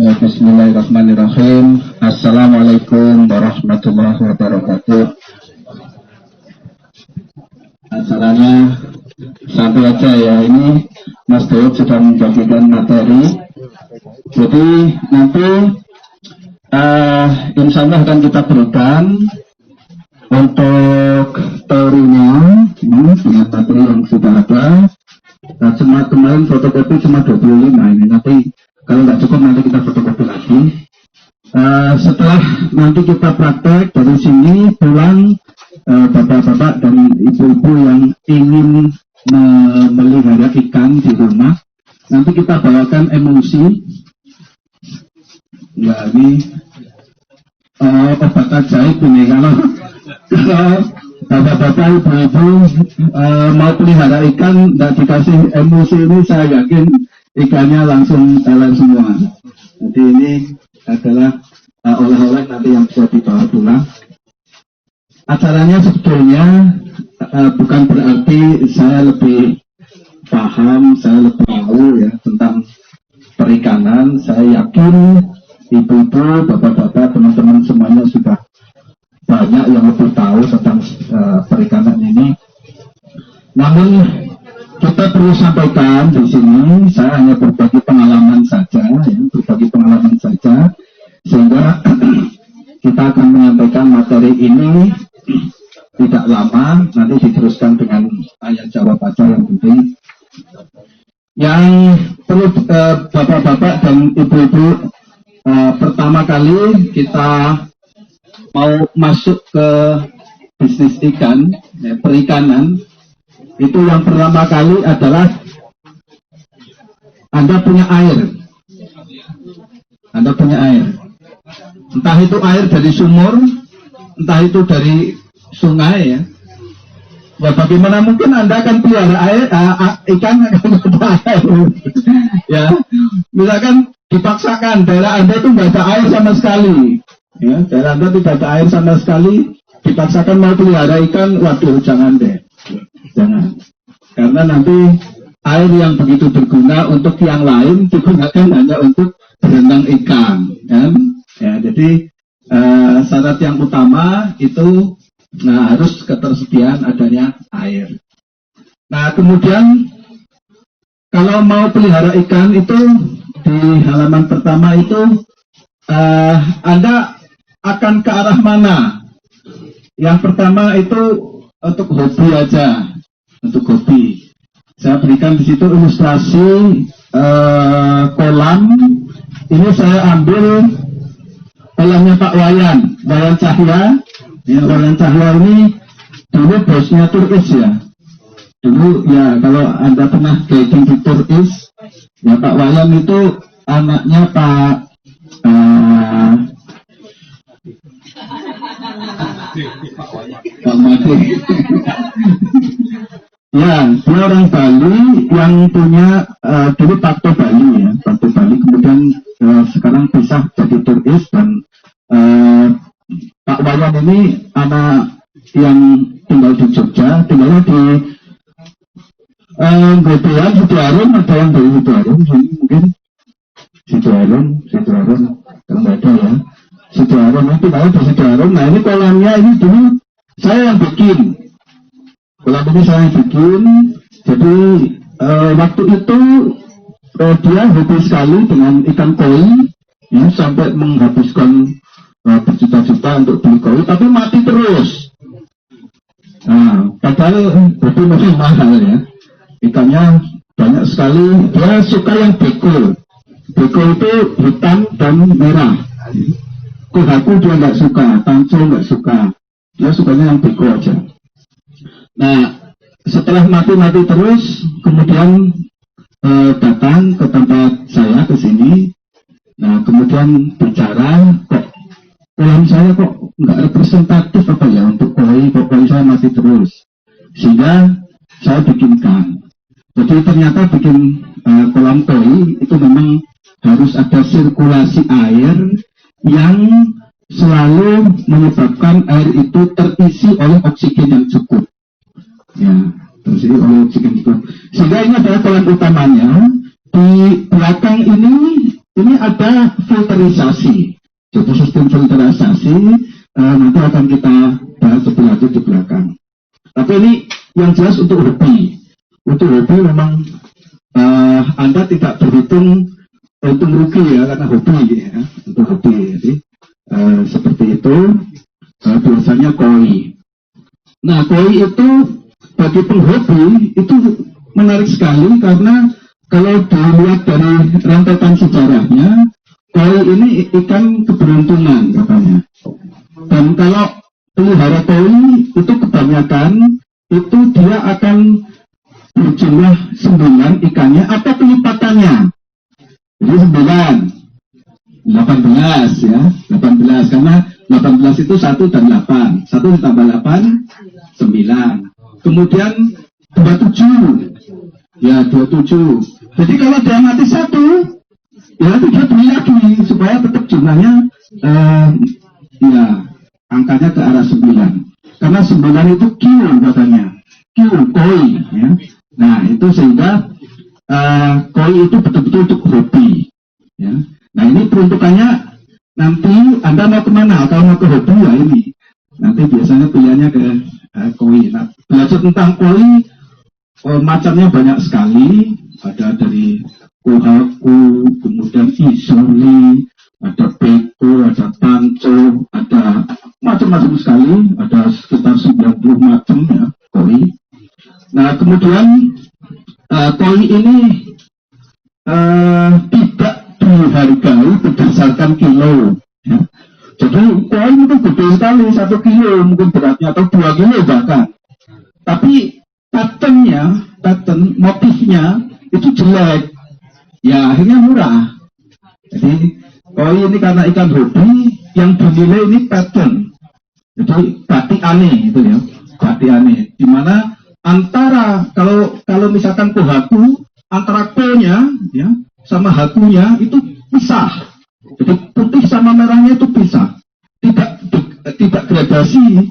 Bismillahirrahmanirrahim. Assalamualaikum warahmatullahi wabarakatuh. Acaranya santai aja ya, ini Mas Daud sudah membagikan materi. Jadi nanti insya Allah akan kita berikan untuk teorinya dengan materi yang sudah ada. Nah, kemarin fotokopi cuma 25 ini, nanti kalau nggak cukup nanti kita fotokopi lagi. Setelah nanti kita praktek dari sini pulang, bapak-bapak dan ibu-ibu yang ingin memelihara ikan di rumah, nanti kita bawakan emosi. Ya ini obat ajaib ini, kalau bapak-bapak ibu-ibu mau pelihara ikan nggak dikasih emosi ini, saya yakin ikannya langsung teler semua. Jadi ini adalah oleh-oleh nanti yang bisa dibawa pulang. Acaranya sebetulnya bukan berarti saya lebih paham, saya lebih tahu ya tentang perikanan. Saya yakin ibu-ibu, bapak-bapak, teman-teman semuanya sudah banyak yang lebih tahu tentang perikanan ini. Namun kita perlu sampaikan di sini, saya hanya berbagi pengalaman saja, sehingga kita akan menyampaikan materi ini tidak lama, nanti diteruskan dengan tanya jawab aja yang penting. Yang perlu bapak-bapak dan ibu-ibu, pertama kali kita mau masuk ke bisnis ikan, perikanan. Itu yang pertama kali adalah Anda punya air. Anda punya air. Entah itu air dari sumur, entah itu dari sungai ya. Ya bagaimana mungkin Anda akan pelihara air, ikan akan ada air. Ya, misalkan dipaksakan daerah Anda itu nggak ada air sama sekali. Ya, daerah Anda tidak ada air sama sekali, dipaksakan mau pelihara ikan, waduh jangan deh. Jangan, karena nanti air yang begitu berguna untuk yang lain digunakan hanya untuk berenang ikan, kan? Ya, jadi syarat yang utama itu harus ketersediaan adanya air. Nah, kemudian kalau mau pelihara ikan itu di halaman pertama itu Anda akan ke arah mana? Yang pertama itu untuk hobi aja. Untuk hobi, saya berikan di situ ilustrasi kolam. Ini saya ambil kolamnya Pak Wayan Cahya. Ya, Wayan Cahya ini dulu bosnya Turis ya. Dulu ya kalau Anda pernah guiding di Turis, ya Pak Wayan itu anaknya Pak Made. Ya, dia orang Bali yang punya dulu Pakto Bali ya, Pakto Bali. Kemudian sekarang pisah jadi Turis, dan Pak Wayan ini anak yang tinggal di Jogja, tinggalnya di Godean, Sidoarjo, ada yang dari Sidoarjo, mungkin Sidoarjo, kalau nggak ada ya, Sidoarjo, nanti kalau di Sidoarjo. Nah ini kolamnya ini dulu saya yang bikin. Kolam ini saya bikin, jadi waktu itu dia hobi sekali dengan ikan koi, ya, sampai menghabiskan berjuta-juta untuk beli koi, tapi mati terus. Nah, padahal itu masih mahal ya, ikannya banyak sekali. Dia suka yang beko. Beko itu hitam dan merah. Kohaku dia nggak suka, tanco nggak suka, dia sukanya yang beko aja. Nah, setelah mati-mati terus, kemudian datang ke tempat saya ke sini. Nah, kemudian bicara, kok kolam saya kok nggak representatif apa ya untuk koi saya mati terus. Sehingga saya bikinkan. Jadi ternyata bikin kolam koi itu memang harus ada sirkulasi air yang selalu menyebabkan air itu terisi oleh oksigen yang cukup. Ya, terisi oleh oksigen cukup. Sehingga ini adalah kolam utamanya. Di belakang ini ini ada filterisasi. Jadi sistem filterisasi nanti akan kita bahas lebih lanjut di belakang. Tapi ini yang jelas untuk hobi. Untuk hobi memang Anda tidak berhitung untung rugi ya, karena hobi ya, untuk hobi. Jadi seperti itu biasanya koi. Nah, koi itu bagi penghobi itu menarik sekali karena kalau dilihat dari rentetan sejarahnya, koi ini ikan keberuntungan katanya. Dan kalau pelihara koi itu kebanyakan itu dia akan berjumlah 9 ikannya atau kelipatannya. Jadi 9, 18 ya, 18 karena 18 itu 1 dan 8, 1 ditambah 8, 9. Kemudian 27, ya 27. Jadi kalau dia mati 1, ya dia beli lagi supaya tetap jumlahnya, ya angkanya ke arah 9. Karena 9 itu kilo katanya, kilo koi ya. Nah itu sehingga koi itu betul-betul untuk hobi ya. Nah ini peruntukannya nanti Anda mau kemana? Kalau mau ke hobi ya ini nanti biasanya pilihannya ke koi. Nah belajar tentang koi macamnya banyak sekali, ada dari kohaku, kemudian isuri, ada beko, ada tanco, ada macam-macam sekali, ada sekitar 90 macam ya koi. Nah kemudian koi ini tidak dihargai berdasarkan kilo ya. Jadi koi itu gede sekali, 1 kilo mungkin beratnya atau 2 kilo bahkan, tapi pattern motifnya itu jelek ya, akhirnya murah. Jadi koi ini karena ikan hobi yang dinilai ini pattern, jadi batik aneh itu ya, batik aneh, dimana antara kalau misalkan kohaku antara ko-nya ya sama hakunya itu pisah. Jadi putih sama merahnya itu pisah, tidak gradasi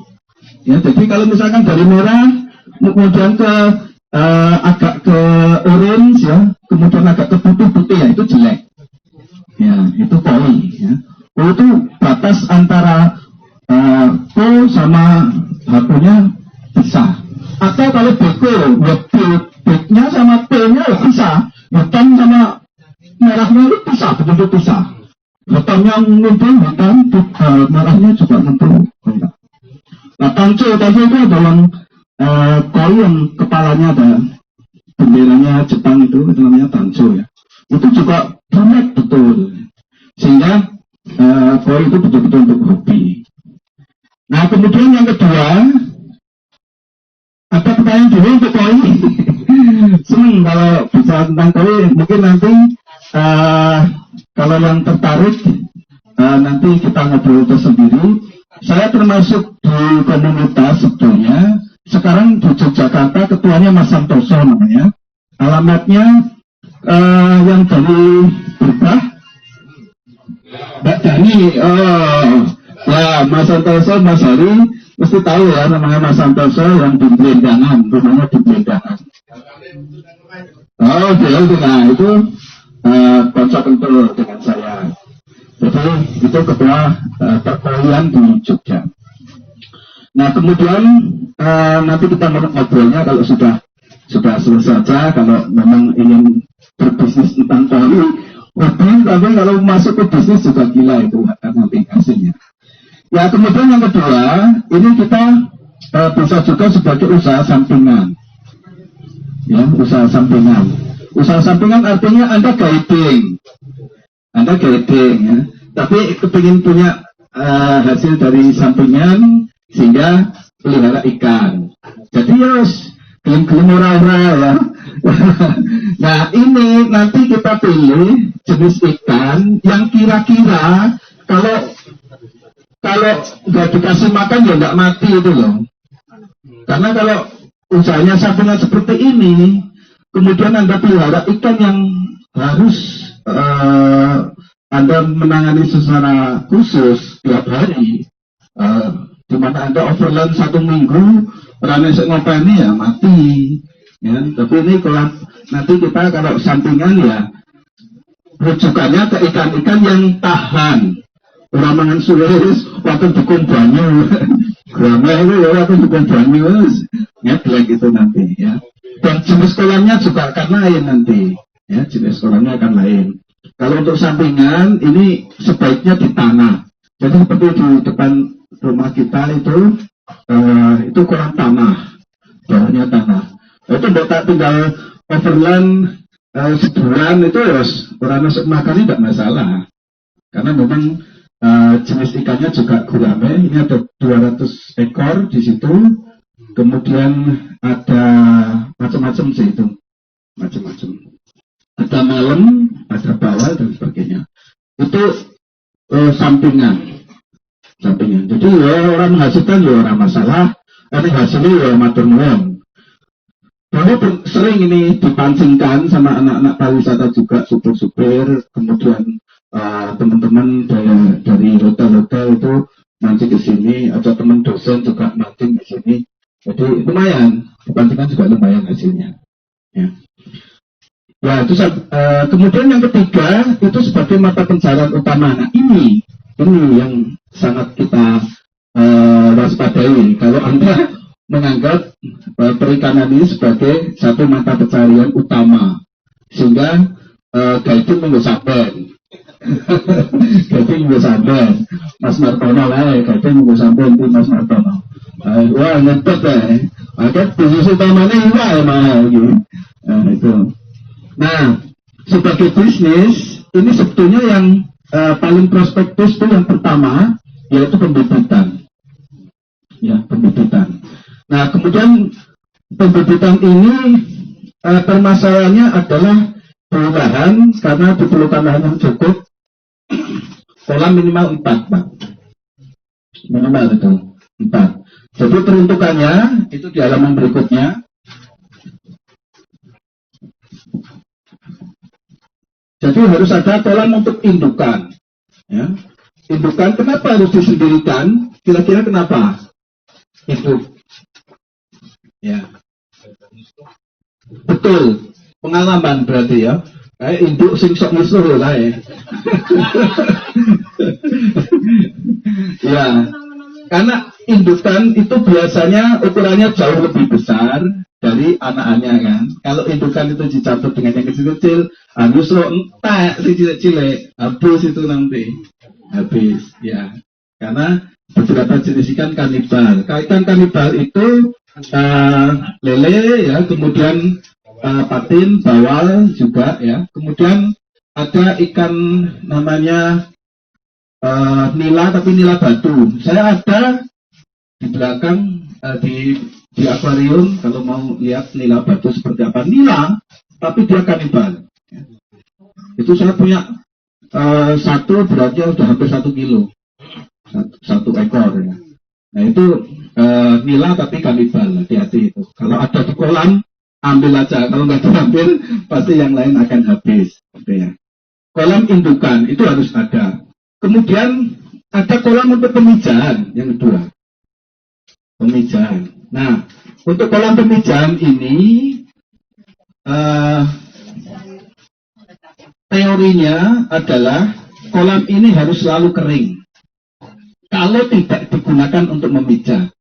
ya. Jadi kalau misalkan dari merah kemudian ke agak ke orange ya, kemudian agak ke putih ya, itu jelek ya, itu koi ya. Koi itu batas antara ko sama hakunya pisah. Atau kalau beko, ya B-nya sama P-nya ya pisah, hitam sama merahnya itu pisah, betul-betul pisah. Hitamnya ngumpul, hitam, merahnya juga ngumpul. Nah, tanco itu adalah koi yang kepalanya ada benderanya Jepang itu namanya tanco ya. Itu juga bulat betul, sehingga koi itu betul-betul untuk hobi. Nah, kemudian yang kedua, ada pertanyaan dulu untuk koi. Senang kalau bicara tentang koi. Mungkin nanti kalau yang tertarik nanti kita ngobrol tersendiri. Saya termasuk di komunitas sebetulnya. Sekarang di Yogyakarta ketuanya Mas Santoso namanya. Alamatnya yang dari berubah Mbak Dani. Ya Mas Santoso, Mas Hari mesti tahu ya namanya Mas Santoso yang di Belendangan, rumahnya di Belendangan. Oh, nah itu konsep kental dengan saya. Jadi itu ketua perkoian di Jogja. Nah kemudian nanti kita ngobrolnya kalau sudah selesai saja. Kalau memang ingin berbisnis tentang koi, tapi kalau masuk ke bisnis juga gila itu nanti hasilnya. Ya kemudian yang kedua, ini kita bisa juga sebagai usaha sampingan. Ya, usaha sampingan. Usaha sampingan artinya Anda guiding ya. Tapi kepingin punya hasil dari sampingan sehingga pelihara ikan. Jadi yos, gelem-gelem ora-ora ya. Nah ini nanti kita pilih jenis ikan yang kira-kira kalau nggak dikasih makan ya nggak mati itu loh. Karena kalau usahanya sampingan seperti ini, kemudian Anda pelihara ikan yang harus Anda menangani secara khusus tiap hari, di mana Anda overland 1 minggu, rane ngopeni ya mati. Ya, tapi ini kalau nanti kita kalau sampingan ya rujukannya ke ikan-ikan yang tahan. Orang mangan suwe waktu dukung banyu. Grama itu ya waktu dukung banyu ngeblek itu nanti ya. Dan jenis kolamnya juga akan lain nanti. Ya, jenis kolamnya akan lain. Kalau untuk sampingan ini sebaiknya di tanah. Jadi seperti di depan rumah kita itu kolam tanah, bawahnya tanah. Itu tak tinggal overland sebulan itu orang masuk makan tidak masalah. Karena memang jenis ikannya juga gurame. Ini ada 200 ekor di situ. Kemudian ada macam-macam sih itu, macam-macam. Ada malam, ada bawal dan sebagainya. Itu sampingan. Jadi ya orang menghasilkan ya orang masalah. Ini hasilnya ya matur nuwun. Dulu sering ini dipancingkan sama anak-anak pariwisata juga, supir-supir, kemudian teman-teman dari hotel-hotel itu mancing ke sini, ada teman dosen juga mancing di sini. Jadi lumayan, dipancingkan juga lumayan hasilnya. Ya. Ya, itu kemudian yang ketiga itu sebagai mata pencarian utama. Nah ini yang sangat kita waspadai. Kalau Anda menganggap perikanan ini sebagai satu mata pencarian utama, sehingga guiding minggu saben. Guiding minggu saben. Mas Martono lah, guiding minggu saben itu Mas Martono. Wah ngetep ya. Akhirnya bisnis utamanya mahal gitu. Itu. Nah, sebagai bisnis ini sebetulnya yang paling prospektus itu yang pertama yaitu pembibitan. Ya, pembibitan. Nah, kemudian pembibitan ini permasalahannya adalah lahan karena diperlukan lahan yang cukup. Kolam minimal 4, Pak. Minimal itu 4. Jadi peruntukannya itu di halaman berikutnya. Jadi harus ada kolam untuk indukan. Ya. Indukan kenapa harus disendirikan? Kira-kira kenapa? Induk. Ya. Betul. Pengalaman berarti ya. Kayak induk sing sok misuh lah ya. Ya. Karena indukan itu biasanya ukurannya jauh lebih besar dari anak-anaknya kan. Kalau indukan itu dicampur dengan yang kecil-kecil, harus lo entek si cilik-cilik, habis itu nanti. Habis, ya. Karena beberapa jenis ikan kanibal. Ikan kanibal itu lele ya, kemudian patin, bawal juga ya. Kemudian ada ikan namanya nila, tapi nila batu. Saya ada di belakang di akuarium kalau mau lihat nila batu seperti apa. Nila, tapi dia kanibal. Ya. Itu saya punya satu beratnya sudah hampir 1 kilo, satu ekor. Ya. Nah itu nila tapi kanibal, hati-hati itu. Kalau ada di kolam ambil aja, kalau nggak diambil pasti yang lain akan habis. Oke ya. Kolam indukan itu harus ada. Kemudian ada kolam untuk pemijahan yang kedua. Pemijahan. Nah, untuk kolam pemijahan ini teorinya adalah kolam ini harus selalu kering. Kalau tidak digunakan untuk memijah.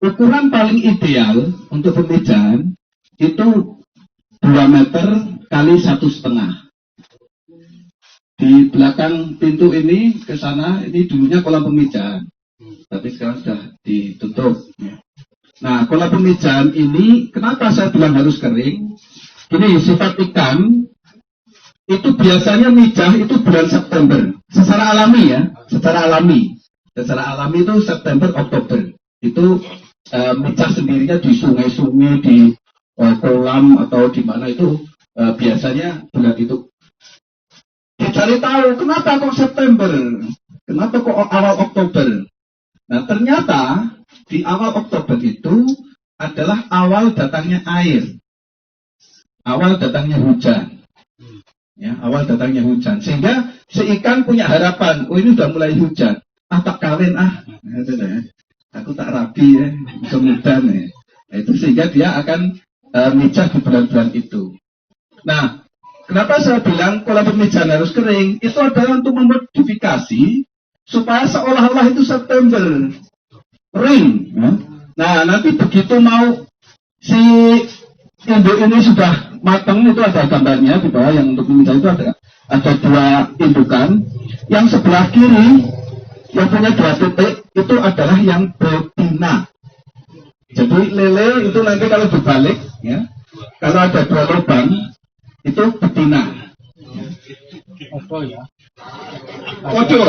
Ukuran paling ideal untuk pemijahan itu 2 meter kali 1,5. Di belakang pintu ini ke sana ini dulunya kolam pemijahan, tapi sekarang sudah ditutup. Nah, kolam pemijahan ini kenapa saya bilang harus kering? Ini sifat ikan itu biasanya mijah itu bulan September, secara alami ya, secara alami itu September Oktober itu mijah sendirinya di sungai-sungai, di kolam atau di mana itu biasanya bulan itu. Dicari tahu kenapa kok September, kenapa kok awal Oktober. Nah ternyata di awal Oktober itu adalah awal datangnya air, awal datangnya hujan, ya awal datangnya hujan. Sehingga si ikan punya harapan, oh ini udah mulai hujan, tak kawin aku tak rapi ya, kemudian ya. Itu sehingga dia akan mijah di bulan-bulan itu. Nah Kenapa saya bilang kolam pemijahan harus kering? Itu adalah untuk memodifikasi supaya seolah-olah itu September kering. Ya. Nah, nanti begitu mau si induk ini sudah matang, itu ada gambarnya di bawah yang untuk pemijahan itu ada dua indukan. Yang sebelah kiri yang punya 2 titik itu adalah yang betina. Jadi lele itu nanti kalau dibalik, ya, kalau ada 2 lubang itu betina. Foto ya. Foto.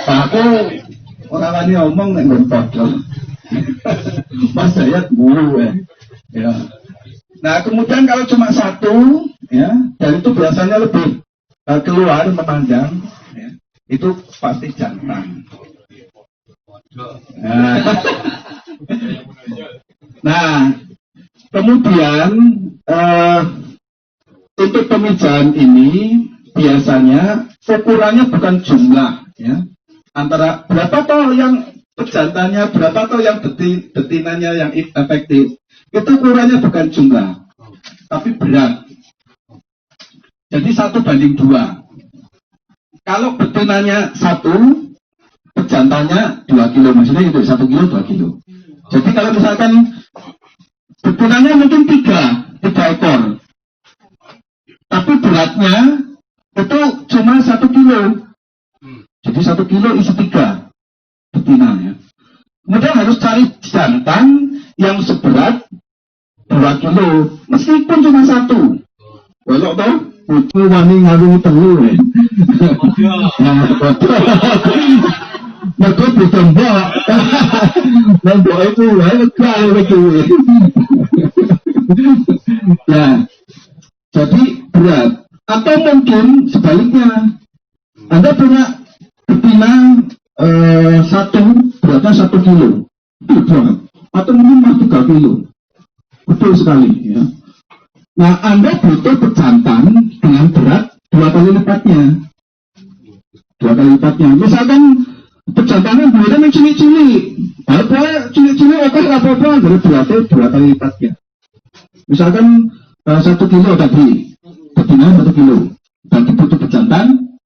Aku orang wani ngomong nek nggon foto. Mas saya guru ya. Nah, kemudian kalau cuma 1 ya, dan itu biasanya lebih keluar memanjang ya, itu pasti jantan. Nah, kemudian untuk pemijahan ini biasanya ukurannya bukan jumlah, ya. Antara berapa toh yang pejantannya, berapa toh yang betinanya yang efektif. Itu ukurannya bukan jumlah, tapi berat. Jadi 1:2. Kalau betinanya 1, pejantannya 2 kilo, maksudnya itu 1 kilo 2 kilo. Jadi kalau misalkan betinanya mungkin 3 ekor. Tapi beratnya itu cuma 1 kilo. Jadi 1 kilo isi 3 betina ya. Kemudian harus cari jantan yang seberat 2 kilo. Meskipun cuma 1. Walau toh, itu wani ngarungi telu ya. Nah, betul. Mereka ditembak. Nembak itu lega itu. Ya. Jadi berat. Atau mungkin sebaliknya, Anda punya betina 1 beratnya 1 kilo, berat. Atau mungkin mas 3 kilo, betul sekali. Ya. Nah, Anda butuh pejantan dengan berat 2 kali lipatnya. 2 kali lipatnya. Misalkan pejantannya beratnya yang cilik-cilik, apa cilik-cilik apa-apa, dari beratnya 2 kali lipatnya. Misalkan 1 kilo tadi, betina 1 kilo, dan dibutuh pejantan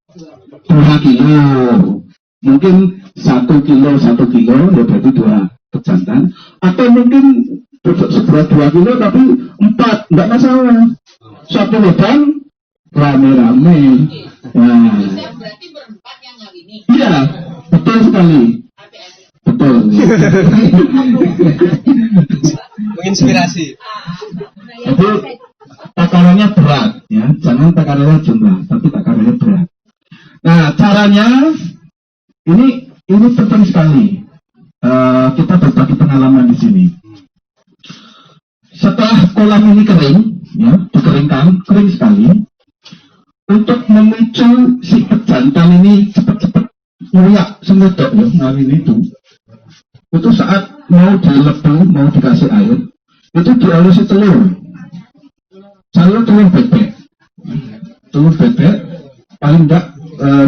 2 kilo. Mungkin 1 kilo, ya berarti 2 pejantan. Atau mungkin seberat 2 kilo tapi 4, enggak masalah. 1 lubang, rame-rame. Nah, berarti berempat yang ngawini. iya, betul sekali. Betul. Menginspirasi. Jadi takarannya berat, ya. Jangan takarannya jumlah, tapi takarannya berat. Nah, caranya ini penting sekali. Kita berbagi pengalaman di sini. Setelah kolam ini kering, ya, dikeringkan, kering sekali. Untuk memicu si pejantan ini cepat-cepat nguyak semedok ya, ngawin itu saat mau dilebu, mau dikasih air, itu dialusi telur bebek. Telur bebek paling enggak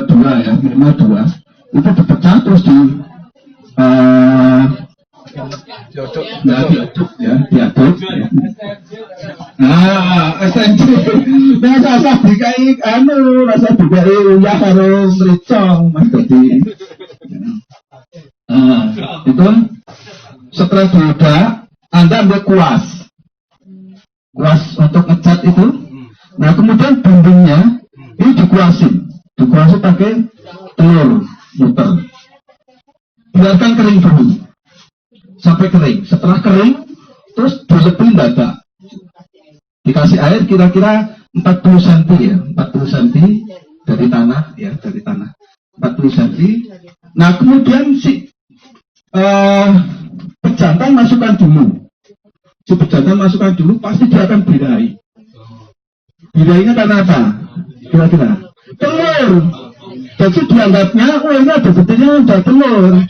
2 ya, minimal 2. Itu dipecah terus diaduk ya. Nah, SNC. Nah, rasa dikai rasa dikai uyah karo mricong Mas Dodi. Itu setelah diudak, Anda ambil kuas untuk ngecat itu. Nah, kemudian bumbunya ini dikuasi pakai telur muter. Biarkan kering dulu sampai kering. Setelah kering, terus dilepin dada. Dikasih air kira-kira 40 cm ya, 40 cm dari tanah ya, 40 cm. Nah, kemudian si pejantan masukkan dulu. Pasti dia akan birahi. Birainya karena apa? Kira-kira telur. Jadi dianggapnya, ini ada betina, ada telur.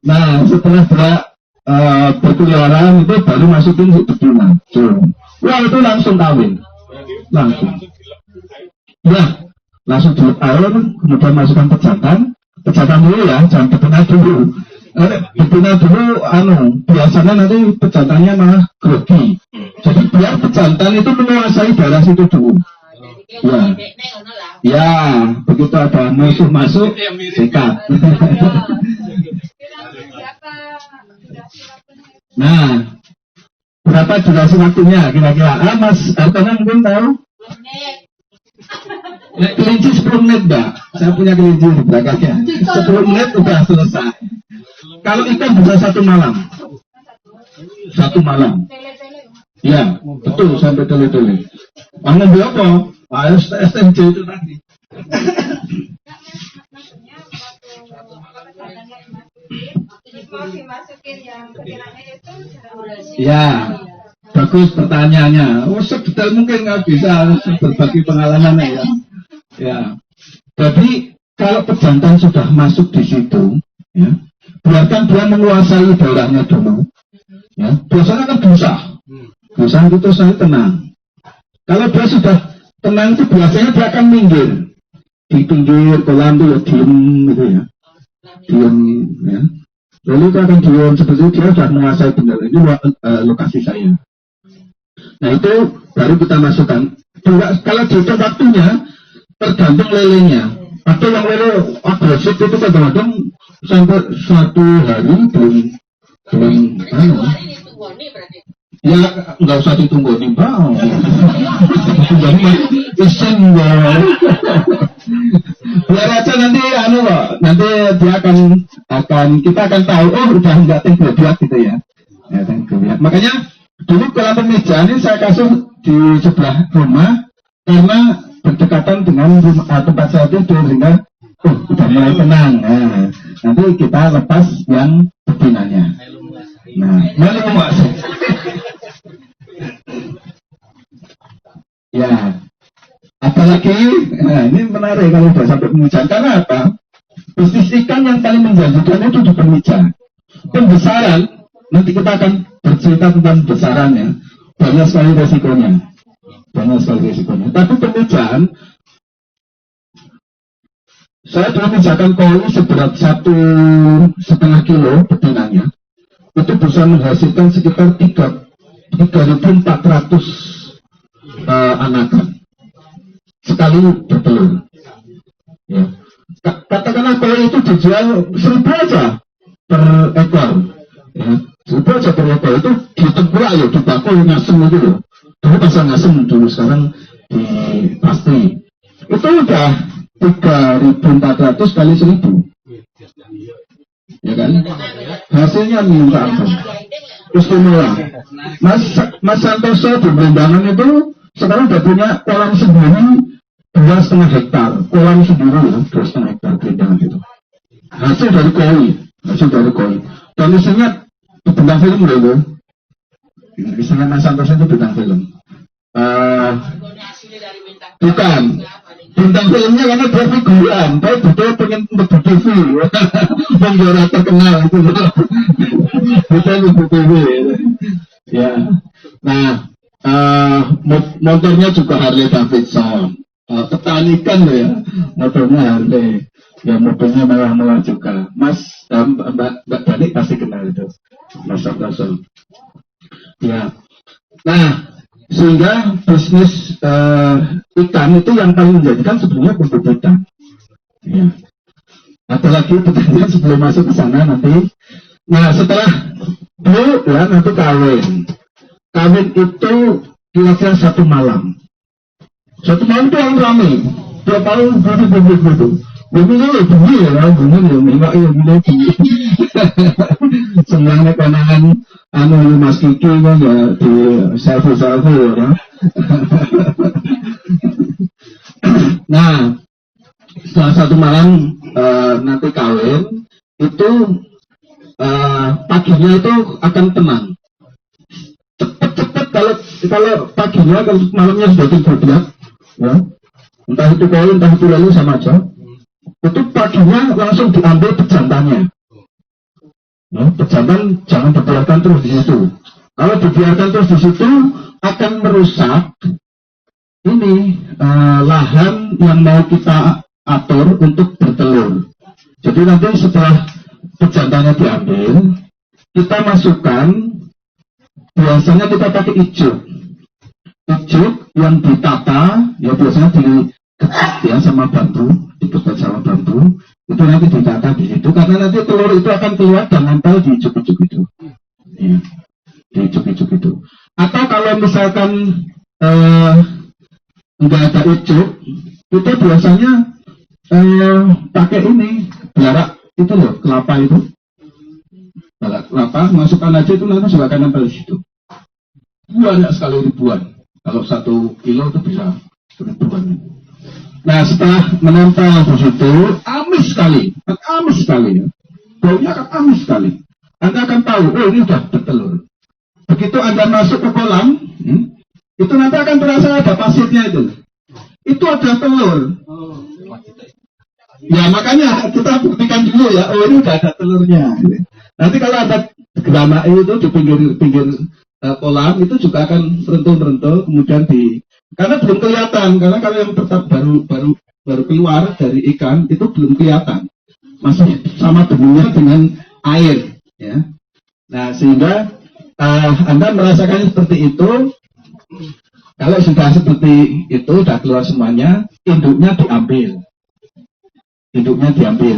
Nah, setelah dia berkeliaran itu baru masukin si betina. Wah, itu langsung kawin. Langsung diut air, kemudian masukkan pejantan dulu ya, jangan betina dulu. betina dulu biasanya nanti pejantannya malah grogi. Jadi biar pejantan itu menguasai daerah situ dulu. Ya. Ya, begitu ada musuh masuk, sikat. Nah, berapa durasi waktunya kira-kira? Mas Artana mungkin tahu? Kelinci 10 menit, Mbak. Saya punya kelinci di belakangnya. 10 menit udah selesai. Kalau ikan bisa 1 malam. 1 malam. Ya, betul, sampai tele-tele. Ngombe apa? STMJ itu tadi. Ya, bagus pertanyaannya. Sedetail mungkin nggak bisa berbagi pengalamannya ya. Ya, jadi kalau pejantan sudah masuk di situ, ya, biarkan dia menguasai daerahnya dulu. Ya, biasanya kan busa itu saya tenang. Kalau dia sudah tenang itu biasanya dia akan minggir di pinggir kolam itu ya, diem gitu ya, diem ya. Lalu itu akan diem seperti itu, dia sudah menguasai benar. Ini lokasi saya. Nah itu baru kita masukkan. Kalau dihitung waktunya tergantung lelenya. Ada yang lele agresif itu kadang-kadang sampai 1 hari belum ya nggak usah ditunggu nih bang. Iseng biar aja nanti nanti dia akan kita akan tahu udah nggak tenggelam gitu ya. Ya tenggelam. Makanya dulu kolam pemijaan ini saya kasih di sebelah rumah karena berdekatan dengan tempat saya tidur sehingga udah mulai tenang. Nah, nanti kita lepas yang betinanya. Nah, mana maksud? Ya, apalagi, nah ini menarik kalau sudah sampai pemijaan. Karena apa? Bisnis ikan yang paling menjanjikan itu di pemijaan. Pembesaran, nanti kita akan bercerita tentang besarannya. Banyak sekali resikonya. Tapi pemijaan, saya telah mijakan koi seberat 1,5 kilo betinanya. Itu bisa menghasilkan sekitar 3.400 anakan sekali bertelur. Ya. Katakanlah kalau itu dijual 1.000 aja per ekor, ya. 1.000 aja per ekor itu ditempurah ya, dibakul ngasem itu loh. Dulu pasang ngasem dulu, sekarang di pastry. Itu udah 3.400 kali 1.000. Ya kan? Hasilnya minta ampun. Istimewa. Mas Santoso di Belendangan itu sekarang udah punya kolam sendiri 2,5 hektar. Kolam sendiri ya, 2,5 hektar Belendangan itu. Hasil dari koi. Dan isinya di bintang film loh. Isinya Mas Santoso itu bintang film. Bukan. Bintang filmnya karena dia figuran, tapi betul pengen untuk TV, penjuara terkenal itu, betul untuk TV. Ya, nah motornya juga Harley Davidson, petanikan loh ya, motornya Harley, ya motornya mewah-mewah juga. Mas Mbak Dani pasti kenal itu, Mas Santoso. Ya, nah. Sehingga bisnis ikan itu yang paling menjanjikan sebenarnya pembebitan. Ya. Apalagi petani sebelum masuk ke sana nanti. Nah setelah itu ya nanti kawin. Kawin itu kira-kira 1 malam. 1 malam itu yang ramai. Tiap malam buru. Bumi ya, senangnya konangan Mas Kiki kan ya di selfie ya. Nah setelah 1 malam nanti kawin itu paginya itu akan tenang. Cepet kalau paginya, kalau malamnya sudah tidur ya, entah itu kawin entah itu lalu sama aja. Itu paginya langsung diambil pejantannya. Ya, pejantan jangan dibiarkan terus di situ. Kalau dibiarkan terus di situ akan merusak ini lahan yang mau kita atur untuk bertelur. Jadi nanti setelah pejantannya diambil, kita masukkan, biasanya kita pakai ijuk yang ditata, ya biasanya dikecat ya sama bambu, dipecat sama bambu, itu nanti ditata di situ, karena nanti telur itu akan keluar dan nempel di ijuk-ijuk itu, ya, di ijuk-ijuk itu. Atau kalau misalkan nggak ada ijuk, kita biasanya pakai ini, belarak itu loh, kelapa itu, belarak kelapa, masukkan aja itu nanti juga akan nempel di situ. Banyak sekali ribuan. Kalau 1 kilo itu bisa ribuan. Nah, setelah menempel di situ, amis sekali ya. Baunya akan amis sekali. Anda akan tahu, oh ini sudah bertelur. Begitu Anda masuk ke kolam, itu nanti akan terasa ada pasirnya itu. Itu ada telur. Ya makanya kita buktikan dulu ya, oh ini udah ada telurnya. Nanti kalau ada geramai itu di pinggir kolam itu juga akan merentul, kemudian karena belum kelihatan, karena kalau yang tetap baru keluar dari ikan itu belum kelihatan, masih sama bentuknya dengan air, ya. Nah sehingga Anda merasakan seperti itu. Kalau sudah seperti itu, sudah keluar semuanya, induknya diambil.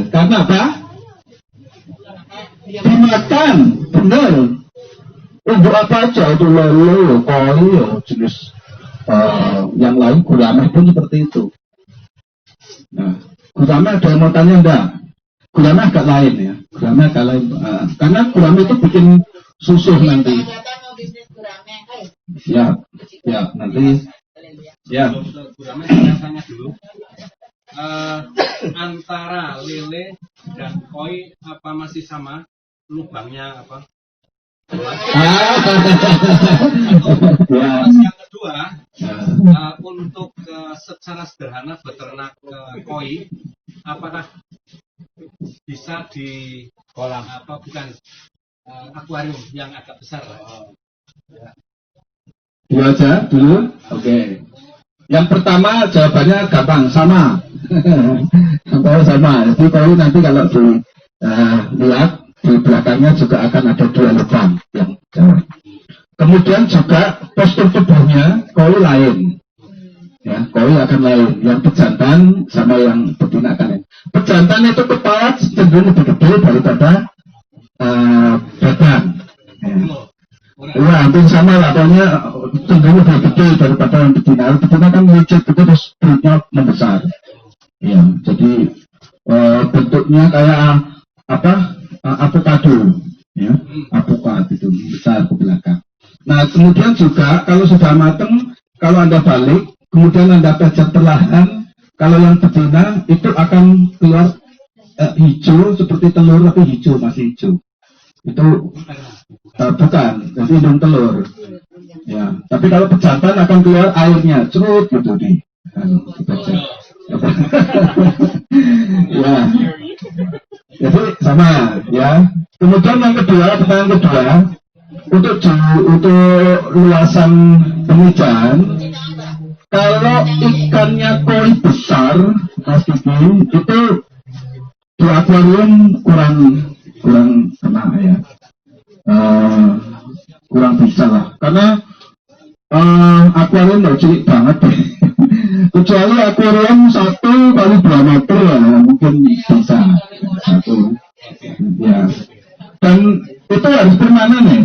Karena apa? Dimakan, benar. Untuk apa aja itu lele, koi, jenis yang lain, gurame pun seperti itu. Nah, gurame ada yang mau tanya enggak? Gurame agak lain ya. Karena gurame itu bikin susu nanti. Ya, nanti. Ya. Gurame saya tanya dulu. Antara lele dan koi apa masih sama lubangnya apa? Yang kedua, untuk secara sederhana beternak koi, apakah bisa di kolam apa bukan akuarium yang agak besar? Dua aja dulu, oke. Yang pertama jawabannya gampang, sama. Sama. Jadi koi nanti kalau lihat di belakangnya juga akan ada 2 lubang yang jauh. Kemudian juga postur tubuhnya koi lain, ya koi akan lain. Yang pejantan sama yang betina akan lain. Pejantan itu kepala cenderung lebih gede daripada badan. Ya, hampir sama lah, pokoknya cenderung lebih gede daripada yang betina. Yang betina kan mengicip itu terus perutnya membesar. Ya, jadi bentuknya kayak avocado, ya, avokat itu besar ke belakang. Nah, kemudian juga kalau sudah matang, kalau Anda balik, kemudian Anda pijat perlahan, kalau yang betina itu akan keluar hijau seperti telur tapi hijau, masih hijau. Itu bukan, jadi hidung telur. Ya, tapi kalau pejantan akan keluar airnya, cerut gitu nih. Ya. Jadi sama ya. Kemudian yang kedua, pertanyaan kedua, untuk luasan pemijahan, kalau ikannya koi besar, Mas Kiki, itu di akuarium kurang kena ya, kurang bisa lah, karena akuarium cilik banget deh. Kecuali akuarium 1 kali 2 meter ya, mungkin bisa 1 ya. Dan itu harus permanen ya,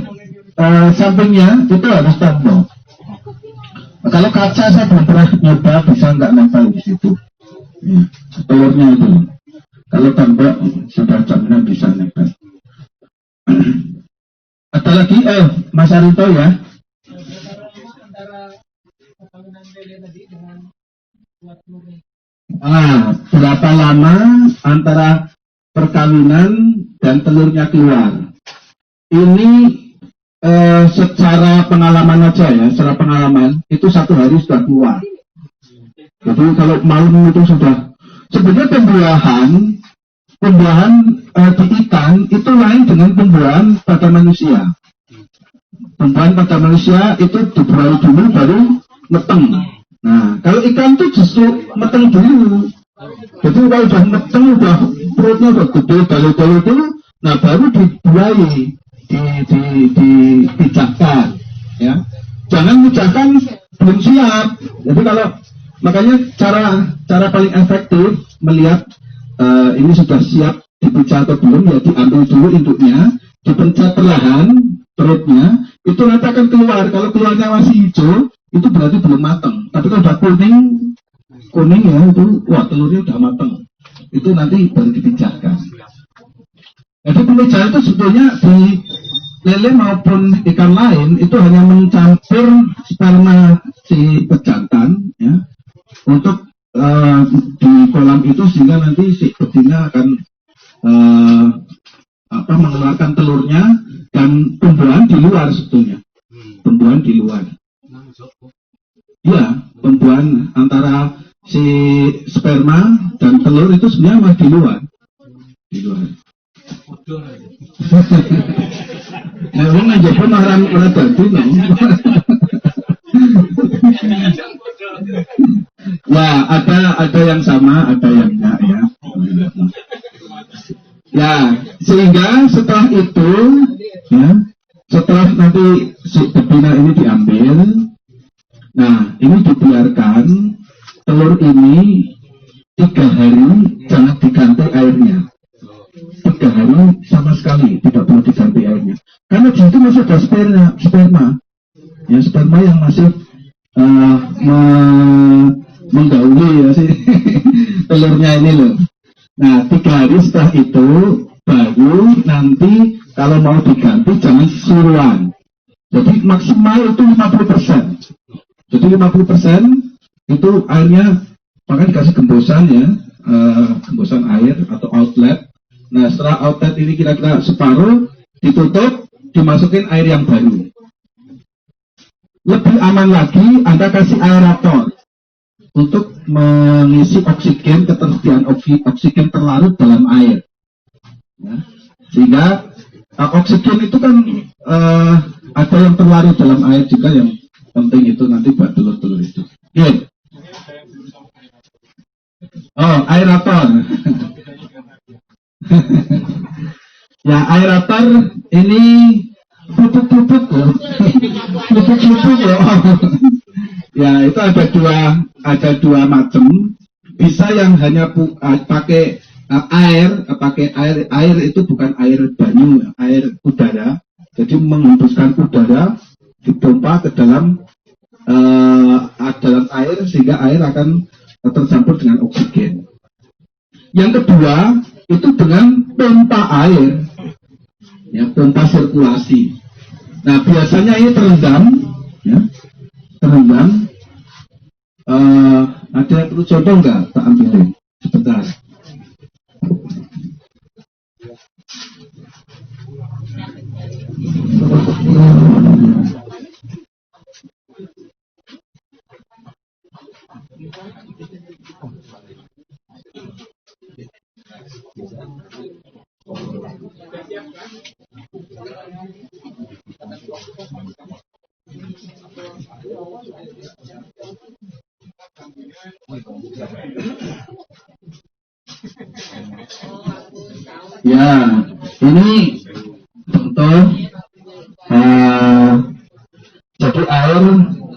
sampingnya itu harus tembok. Kalau kaca saya belum pernah nyoba, bisa nggak nempel di situ ya, telurnya itu. Kalau tembok sudah jaminan bisa nempel. Ada lagi Mas Arito ya. Berapa lama antara perkawinan dan telurnya keluar? Ini secara pengalaman aja ya, secara pengalaman itu 1 hari sudah keluar. Jadi kalau malam itu sudah, sebenarnya pembuahan di ikan itu lain dengan pembuahan pada manusia. Pembuahan pada manusia itu dibuai dulu baru meteng. Nah, kalau ikan itu justru meteng dulu. Jadi kalau udah meteng, udah perutnya udah gede, dalu-dalu itu Nah baru dimulai dipijakan, ya. Jangan pijakan belum siap. Jadi kalau makanya cara paling efektif melihat ini sudah siap dipijak atau belum, ya diambil dulu induknya, dipencet perlahan perutnya, itu nanti akan keluar. Kalau keluarnya masih hijau, itu berarti belum matang. Tapi kalau udah kuning ya itu, wah telurnya udah matang. Itu nanti baru dipijakan. Jadi pemijahan itu sebetulnya di lele maupun ikan lain itu hanya mencampur sperma si pejantan, ya, untuk di kolam itu sehingga nanti si betina akan mengeluarkan telurnya dan tumbuhan di luar sebetulnya. Tumbuhan di luar. Ya, tumbuhan antara si sperma dan telur itu sebenarnya masih di luar. Di luar. Nah, orang aja pun orang dadi no. Ya, ada yang sama, ada yang enggak ya. Ya, sehingga setelah itu, ya, setelah nanti si betina ini diambil, nah ini dibiarkan telur ini 3 hari jangan diganti airnya. 3 hari sama sekali tidak perlu diganti airnya. Karena di situ masih ada sperma, ya sperma yang masih menggauli ya sih telurnya ini loh. Nah 3 hari setelah itu baru nanti kalau mau diganti jangan suruhan. Jadi maksimal itu 50%. Jadi 50% itu airnya makanya dikasih gembosan ya, gembosan air atau outlet. Nah setelah outlet ini kira-kira separuh ditutup, dimasukin air yang baru. Lebih aman lagi Anda kasih aerator untuk mengisi oksigen, ketersediaan oksigen terlarut dalam air, ya. Sehingga oksigen itu kan ada yang terlarut dalam air juga, yang penting itu nanti buat telur-telur itu. Oke. Oh, aerator. Ya, aerator ini pupuk-pupuk loh. Pupuk-pupuk loh. Ya, itu ada dua macam. Bisa yang hanya pakai air itu bukan air banyu, air udara. Jadi menghembuskan udara dipompa ke dalam air sehingga air akan tercampur dengan oksigen. Yang kedua itu dengan pompa air, ya, pompa sirkulasi. Nah biasanya ini terendam, ya, terendam. Ada yang perlu contoh nggak? Tak ambilin sebentar. Ya, ini contoh jadi air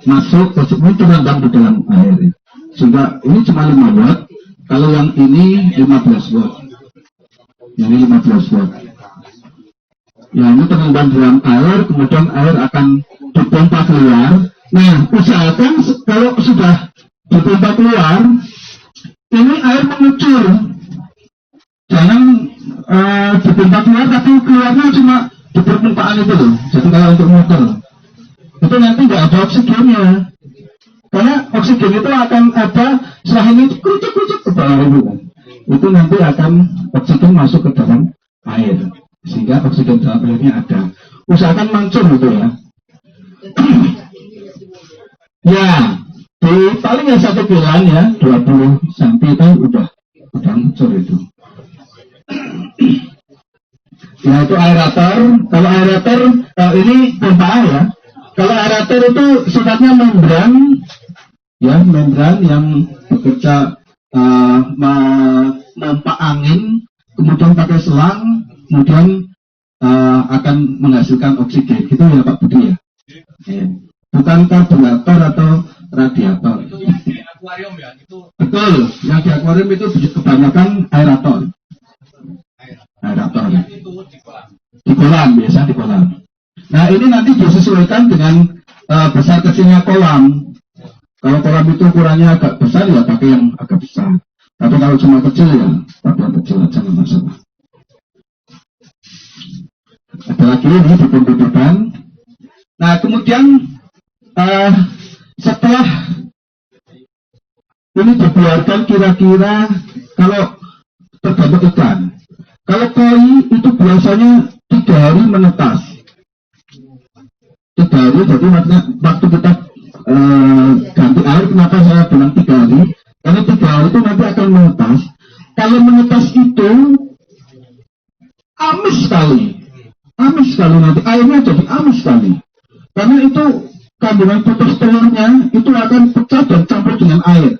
masuk ke sini terendam di dalam air. Sehingga ini cuma 5 watt, kalau yang ini 15 watt. Yang ini 15 watt. Ya, ini terendam di dalam air, kemudian air akan dipompa keluar. Nah, usahakan kalau sudah dipompa keluar, ini air mengucur. Jangan dipompa keluar, tapi keluarnya cuma di permukaan itu loh. Jadi kalau untuk motor, itu nanti nggak ada oksigennya. Karena oksigen itu akan ada setelah ini kerucuk-kerucuk ke bawah itu kan. Itu nanti akan oksigen masuk ke dalam air. Sehingga oksigen dalam airnya ada. Usahakan mancur gitu ya. Ya, di paling ya 1 kiloan ya, 20 cm itu udah mancur itu. Ya itu aerator. Kalau aerator ini pompa ya. Kalau aerator itu sifatnya membran, ya membran yang bekerja memompa angin, kemudian pakai selang kemudian akan menghasilkan oksigen. Gitu ya Pak Budi ya. Bukan karburator atau radiator. Itu yang di akuarium ya, itu Betul, yang di akuarium itu kebanyakan aerator. Aerator. itu di kolam. Di kolam, biasa di kolam. Nah ini nanti disesuaikan dengan besar kecilnya kolam. Kalau kolam itu ukurannya agak besar ya pakai yang agak besar. Tapi kalau cuma kecil ya pakai yang kecil aja nggak masalah. Ada lagi ini dipun-pun. Nah kemudian setelah ini dikeluarkan kira-kira kalau terdapat ikan. Kalau koi itu biasanya 3 hari menetas. 3 hari, jadi maksudnya waktu kita ganti air, kenapa saya bilang 3 hari? Karena 3 hari itu nanti akan menetas. Kalau menetas itu amis sekali. Amis sekali nanti, airnya jadi amis sekali. Karena itu kandungan potas telurnya itu akan pecah dan campur dengan air.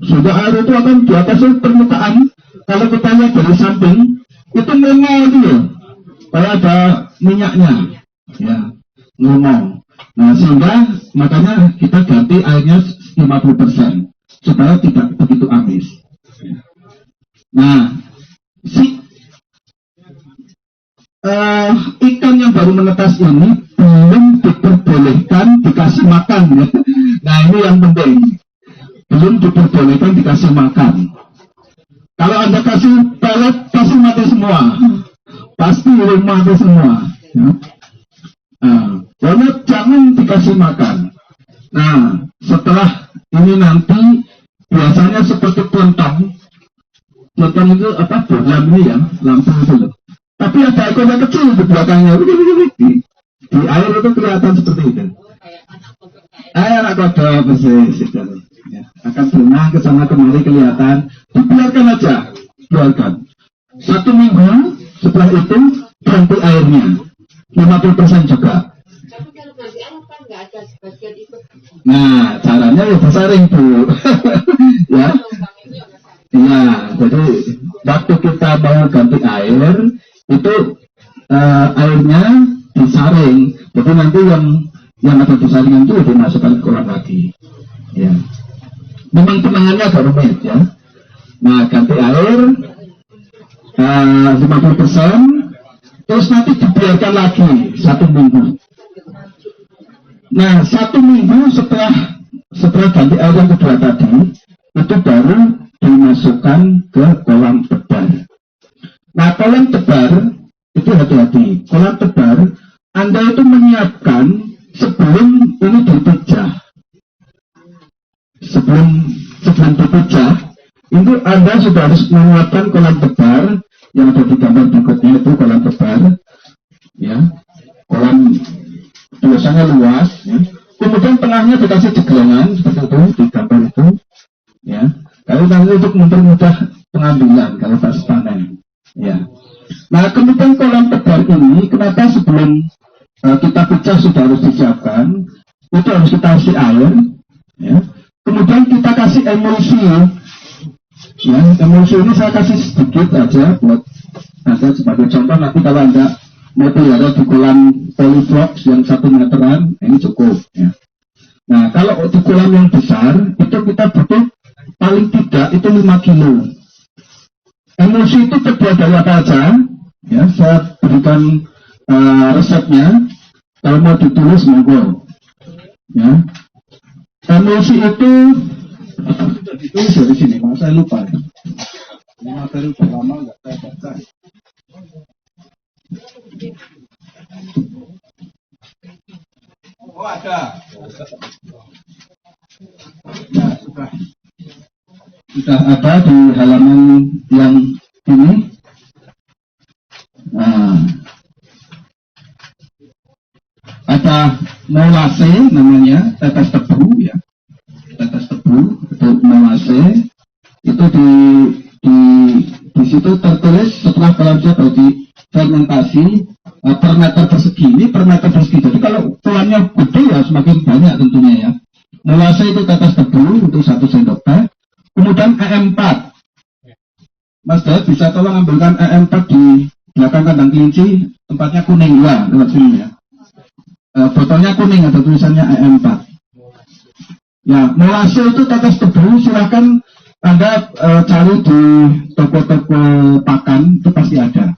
Sehingga air itu akan di atas permukaan. Kalau kita lihat dari samping, itu ngomong dia. Kayak ada minyaknya. Ya, ngomong. Nah, sehingga makanya kita ganti airnya 50%. Supaya tidak begitu amis. Nah, ikan yang baru menetas ini belum diperbolehkan dikasih makan ya. Nah ini yang penting, belum diperbolehkan dikasih makan. Kalau Anda kasih pelet pasti mati semua, pasti mati semua ya. Karena jangan dikasih makan. Nah setelah ini nanti biasanya seperti pelontong itu apa, bohlam ini ya, lampu itu loh. Tapi ada ekornya kecil di belakangnya, di air itu kelihatan seperti itu. Anak kodok persis, ya. Akan berenang ke sana kemari kelihatan. Dibiarkan aja, biarkan. 1 minggu setelah itu ganti airnya, 50% juga. Tapi kalau ganti air kan nggak ada sebagian itu. Nah, caranya ya bersaring Bu, ya. Iya, jadi waktu kita mau ganti air itu airnya disaring, jadi nanti yang ada di saringan itu dimasukkan ke kolam lagi. Ya, memang penangannya agak rumit ya. Nah, ganti air 50%, terus nanti dibiarkan lagi 1 minggu. Nah, 1 minggu setelah ganti air yang kedua tadi, itu baru dimasukkan ke kolam tebar. Nah, kolam tebar itu hati-hati. Kolam tebar Anda itu menyiapkan sebelum ini dipijah. Sebelum dipijah, itu Anda sudah harus menyiapkan kolam tebar yang ada di gambar berikutnya itu kolam tebar. Ya, kolam biasanya luas. Ya. Kemudian tengahnya dikasih jegelengan seperti itu di gambar itu. Ya, kalau nanti untuk mempermudah pengambilan kalau pas panen. Ya. Nah, kemudian kolam tebar ini kenapa sebelum kita pecah sudah harus disiapkan? Itu harus kita kasih air, ya. Kemudian kita kasih emulsi. Ya, emulsi ini saya kasih sedikit aja buat Anda sebagai contoh. Nanti kalau Anda mau pelihara di kolam polyflox yang 1 meteran, ini cukup. Ya. Nah, kalau di kolam yang besar itu kita butuh paling tidak itu 5 kilo. Emulsi itu terbuat dari apa aja? Ya, saya berikan resepnya. Kalau mau ditulis monggo. Ya, emulsi itu sudah ditulis dari sini, mas saya lupa. Ini materi udah lama nggak saya baca. Oh ada. Nah, sudah ada di halaman yang ini. Nah, ada molase namanya, tetes tebu ya, tetes tebu atau molase itu di situ tertulis setelah kolamnya di fermentasi per meter persegi. Ini per meter persegi. Jadi kalau kolamnya gede ya semakin banyak tentunya ya. Molase itu tetes tebu untuk 1 sendok teh. Kemudian EM4. Mas Dad bisa tolong ambilkan EM4 di belakang kandang kelinci tempatnya kuning ya, lewat sini ya. Botolnya kuning, ada tulisannya EM4. Ya, molase itu tetes tebu, silakan Anda cari di toko-toko pakan, itu pasti ada.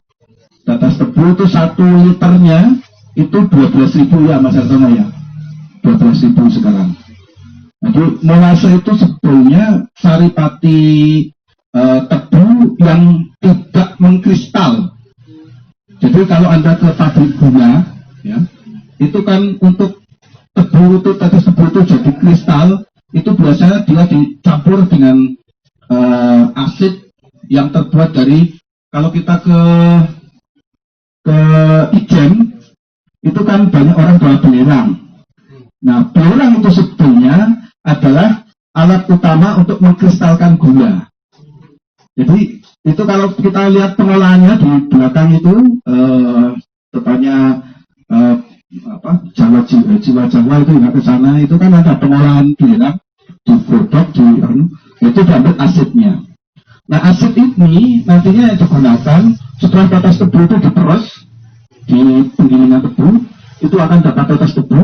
Tetes tebu itu 1 liternya itu 12.000 ya Mas Hartono ya, 12.000 sekarang. Jadi molase itu sebetulnya saripati tebu yang tidak mengkristal. Jadi kalau Anda ke pabrik gula, ya, itu kan untuk tebu itu tetes tebu itu jadi kristal, itu biasanya dia dicampur dengan asid yang terbuat dari, kalau kita ke Ijen itu kan banyak orang bawa belerang. Nah, belerang itu sebetulnya adalah alat utama untuk mengkristalkan gula. Jadi itu kalau kita lihat pengolahannya di belakang itu tepatnya Jawa itu nggak ke sana, itu kan ada pengolahan belerang digodok, itu diambil asidnya. Nah, asid ini nantinya digunakan setelah tetes tebu itu diperes di penggilingan tebu, itu akan dapat tetes tebu,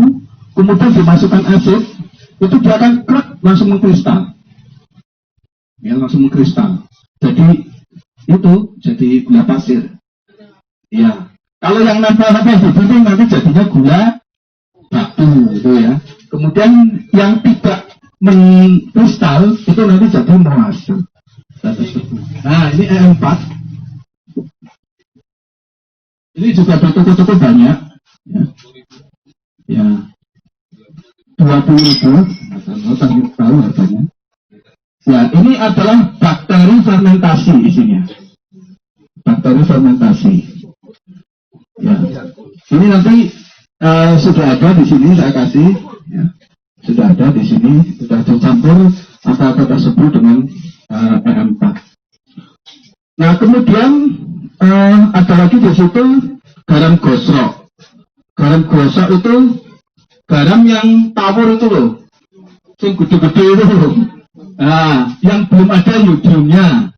kemudian dimasukkan asid, itu dia akan krek langsung mengkristal, ya, langsung mengkristal. Jadi itu jadi gula pasir. Ya, kalau yang nempel-nempel di dinding nanti jadinya gula batu gitu ya. Kemudian yang tidak mengkristal itu nanti jadi molase. Nah, ini E4. Ini juga cukup banyak. Ya. 20.000. Tahu harganya. Ya, ini adalah bakteri fermentasi isinya. Bakteri fermentasi. Ya. Ini nanti sudah ada di sini, saya kasih. Ya. Sudah ada di sini, sudah dicampur apa-apa tersebut dengan E4. Nah, kemudian ada lagi di situ garam gosok. Garam gosok itu garam yang tawur itu loh, yang gede-gede itu loh. Nah, yang belum ada yodiumnya.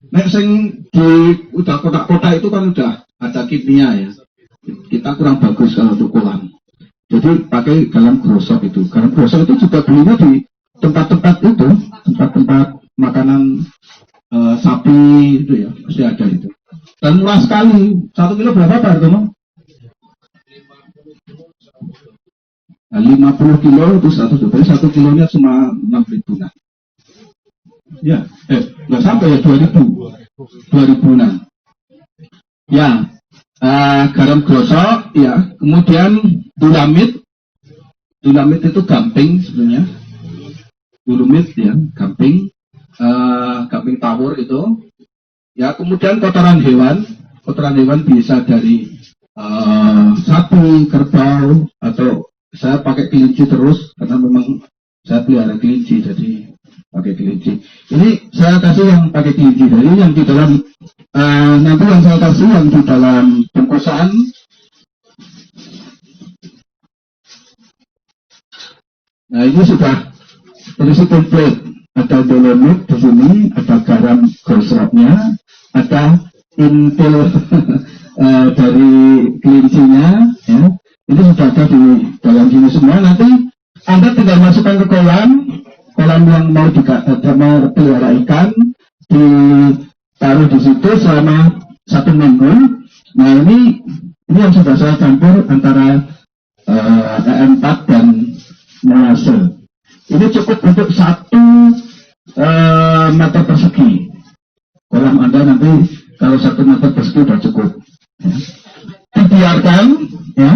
Nek sing di udah kotak-kotak itu kan udah ada kimia ya. Kita kurang bagus kalau untuk kolam. Jadi pakai garam gosok itu. Garam gosok itu juga belinya di tempat-tempat itu, tempat-tempat makanan sapi itu ya, pasti ada itu. Dan murah sekali. 1 kilo berapa Pak Hartono? 50 kilo itu 1 kilonya cuma 6.000 nah. Ya, nggak sampai ya 2000-an. Ya, garam gosok, ya. Kemudian dulamit itu gamping sebenarnya. Dulamit ya, gamping tawur itu. Ya, kemudian kotoran hewan bisa dari sapi, kerbau, atau saya pakai kelinci terus karena memang saya pelihara kelinci, jadi pakai kelinci. Ini saya kasih yang pakai kelinci, jadi yang di dalam nanti yang saya kasih yang di dalam bungkusan. Nah, ini sudah berisi komplit. Ada dolomit di sini, ada garam gosoknya, ada intil dari kelincinya, ya. Ini sudah ada di dalam sini semua. Nanti Anda tinggal masukkan ke kolam yang mau pelihara ikan, ditaruh di situ selama 1 minggu. Nah, ini yang sudah saya campur antara E4 dan molase. Ini cukup untuk 1 meter persegi. Kolam Anda nanti kalau 1 meter persegi sudah cukup. Ya. Dibiarkan, ya.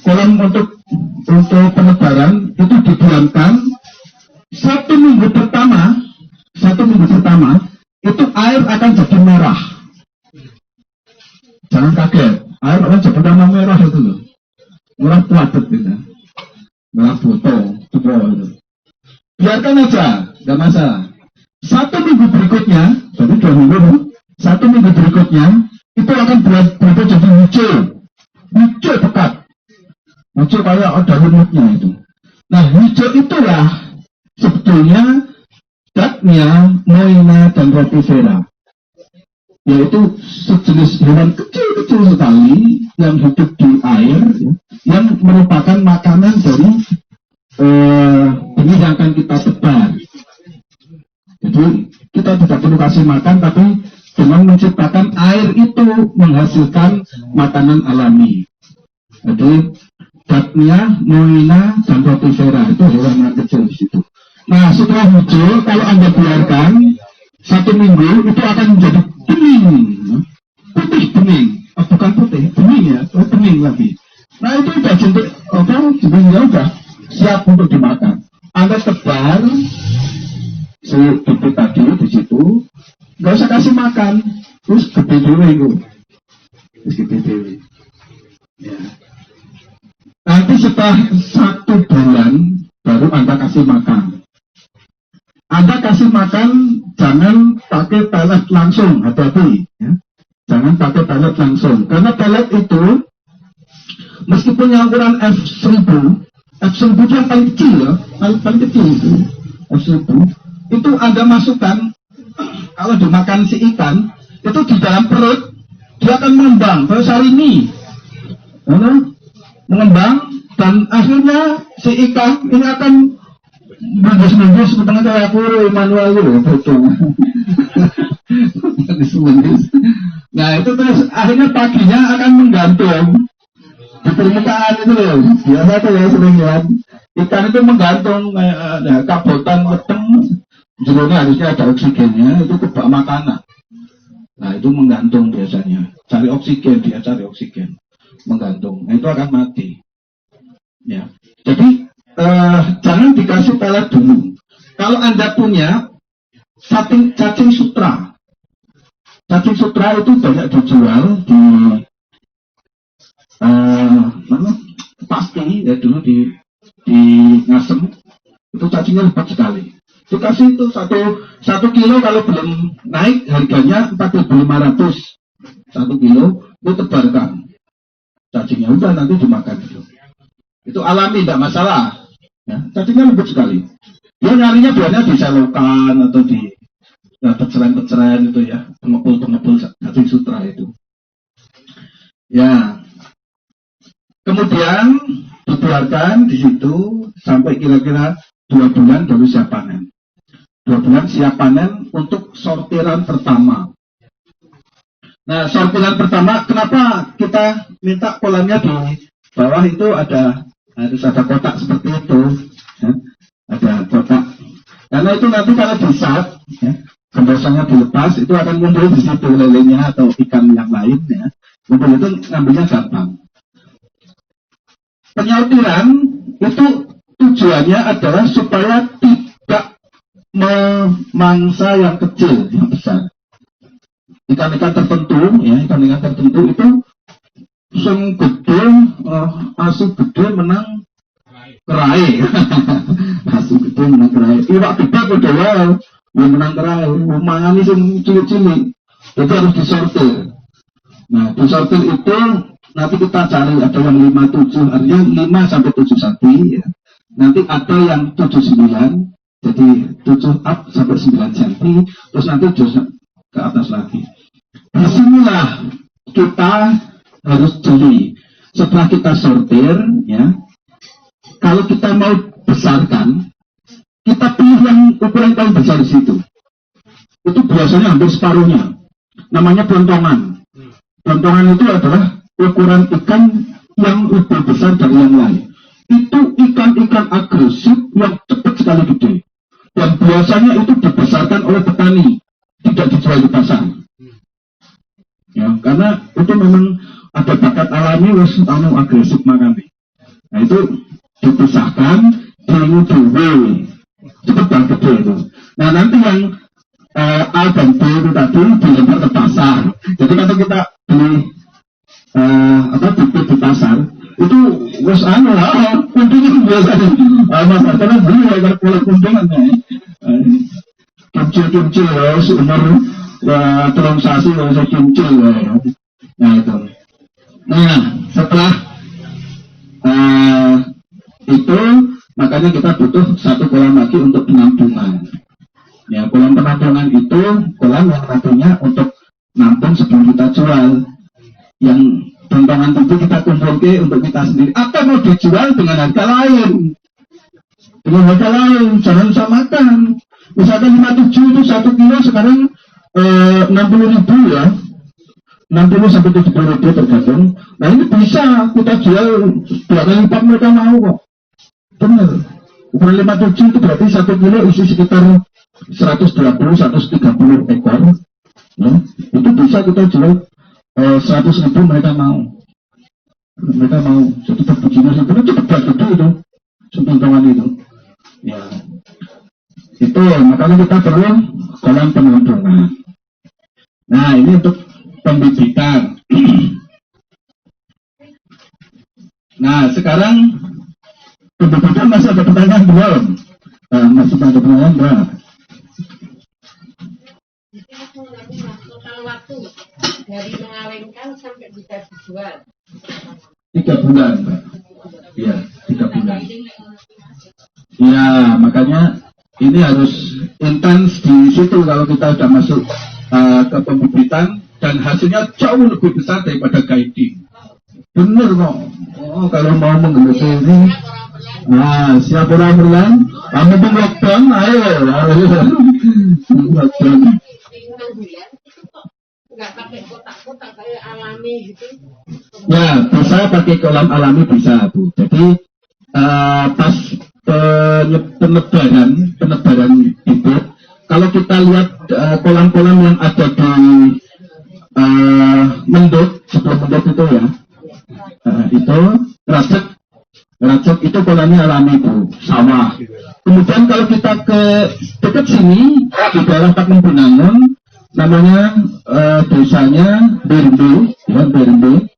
Kolam untuk penebaran itu didiamkan 1 minggu pertama itu air akan jadi merah. Jangan kaget, air akan jadi warna merah itu loh. Merah puatet gitu. Merah foto, itu. Biarkan aja, nggak masalah. 1 minggu berikutnya, jadi 2 minggu, 1 minggu berikutnya itu akan berubah jadi hijau pekat. Hijau kayak ada lumutnya itu. Nah, hijau itulah sebetulnya zatnya Moina dan Rotifera. yaitu sejenis hewan kecil-kecil sekali yang hidup di air, ya, yang merupakan makanan dari benih yang akan kita tebar. Jadi kita tidak perlu kasih makan, tapi dengan menciptakan air itu menghasilkan makanan alami. Jadi Daphnia, Moina, dan Rotifera itu hewan yang kecil di situ. Nah, setelah muncul, kalau Anda biarkan 1 minggu itu akan menjadi bening, putih bening, bukan putih, bening ya, bening lagi. Nah itu udah jentik, jentiknya udah siap untuk dimakan. Anda tebar si bibit tadi di situ, nggak usah kasih makan, terus gede dulu itu, terus gede dulu. Ya. Nanti setelah 1 bulan baru Anda kasih makan. Anda kasih makan, jangan pakai pelet langsung, hati-hati. Ya. Jangan pakai pelet langsung, karena pelet itu, meskipun yang ukuran F1000 itu yang paling kecil ya, paling kecil itu, F1000, itu Anda masukkan, kalau dimakan si ikan, itu di dalam perut, dia akan mengembang, kayak sarini. Mengembang, dan akhirnya si ikan ini akan bungkus-bungkus setengah kayak aku manual gitu, betul. Nah itu terus akhirnya paginya akan menggantung di permukaan itu loh. Biasa tuh ya sering lihat ikan itu menggantung kayak kabotan weteng, jerunya harusnya ada oksigennya, itu kebak makanan. Nah itu menggantung biasanya, cari oksigen, dia cari oksigen, menggantung. Nah itu akan mati. Ya, jadi jangan dikasih pelet dulu. Kalau Anda punya cacing sutra, cacing sutra itu banyak dijual di pasti ya dulu di Ngasem, itu cacingnya lebat sekali. Dikasih itu satu kilo, kalau belum naik harganya 4.500 1 kilo, itu tebarkan cacingnya, udah nanti dimakan itu alami, tidak masalah. Ya, cacingnya lembut sekali. Dia nyarinya biasanya di selokan atau di peceren-peceren itu ya, pengepul cacing sutra itu. Ya, kemudian dibiarkan di situ sampai kira-kira 2 bulan baru siap panen. 2 bulan siap panen untuk sortiran pertama. Nah, sortiran pertama, kenapa kita minta kolamnya di bawah itu harus ada kotak seperti itu, ya. Ada kotak. Karena itu nanti kalau disat, ya, gembosannya dilepas, itu akan muncul di situ lelenya atau ikan yang lain, ya. Muncul itu ngambilnya gampang. Penyautiran itu tujuannya adalah supaya tidak memangsa yang kecil, yang besar. Ikan-ikan tertentu, ya, ikan-ikan tertentu itu sing gede, asu gede menang kerai. Asu gede menang kerai. Iwak gede gede wae menang kerai. Mangane sing cilik-cilik itu harus disortir. Nah, disortir itu nanti kita cari ada yang 5-7, artinya 5 sampai 7 sapi ya. Nanti ada yang 7-9, jadi 7 up sampai 9 cm, terus nanti 7 ke atas lagi. Disinilah kita harus jeli. Setelah kita sortir, ya, kalau kita mau besarkan, kita pilih yang ukuran paling besar di situ. Itu biasanya hampir separuhnya. Namanya pelontongan. Pelontongan itu adalah ukuran ikan yang lebih besar dari yang lain. Itu ikan-ikan agresif yang cepat sekali gede. Dan biasanya itu dibesarkan oleh petani, tidak dijual di pasar. Ya, karena itu memang ada bakat alami wis agresif makane. Nah itu dipisahkan, diuduh, cepat banget gede itu. Nah nanti yang A dan B itu tadi dilempar ke pasar. Jadi kalau kita beli di pasar itu wis kunjungan biasanya. Karena beli agar pola kunjungannya. Kecil-kecil ya, umur transaksi ya kecil ya. Nah itu. Nah setelah itu makanya kita butuh 1 kolam lagi untuk penampungan. Ya, kolam penampungan itu kolam yang nantinya untuk nampung sebelum kita jual. Yang potongan itu kita kumpulkan untuk kita sendiri. Atau mau dijual dengan harga lain. Dengan harga lain, jangan samakan. Misalkan 57 itu 1 kilo sekarang 60.000 ya. 60 sampai 70.000 tergantung. Nah ini bisa kita jual 2 kali lipat mereka mau kok. Benar. Ukuran 57 itu berarti 1 kilo isi sekitar 120-130 ekor. Ya, itu bisa kita jual 100.000 mereka mau. Mereka mau. Jadi perbujinya sebenarnya cepat gede itu. Sepuntungan itu. Ya. Itu makanya kita perlu kolam penampungan. Nah ini untuk pembibitan. Nah sekarang pembibitan masih ada pertanyaan belum? Masih ada pertanyaan belum? Total waktu dari mengawinkan sampai bisa dijual 3 bulan, Mbak. Iya, 3 bulan. Ya, makanya ini harus intens di situ kalau kita sudah masuk ke pembibitan dan hasilnya jauh lebih besar daripada guiding. Bener kok. Oh, kalau mau menggeluti ini, nah siap orang berlan, kamu pun lockdown, ayo. Lockdown. Nggak pakai kotak-kotak kayak alami gitu. Ya, bisa pakai kolam alami bisa, Bu. Jadi pas penebaran bibit, kalau kita lihat kolam-kolam yang ada di mendut, sebelum mendut itu ya, itu racek itu kolamnya alami, Bu, sawah. Kemudian kalau kita ke dekat sini di daerah Pakem Binangun, namanya desanya Berende, ya Berende.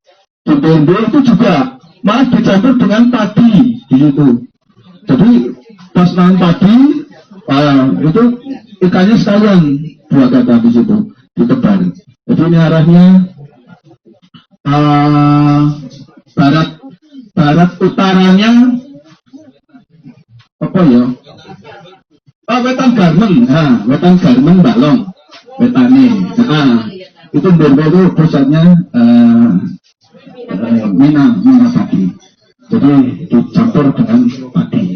Di Berende itu juga malah dicampur dengan padi di situ. Jadi pas nanam padi itu ikannya sekalian 2 kata di situ ditebar. Jadi ini arahnya barat utaranya apa ya? Wetan Garmen, Wetan Garmen Balong. Wetane, itu Berende itu pusatnya Mina padi. Jadi dicampur dengan padi.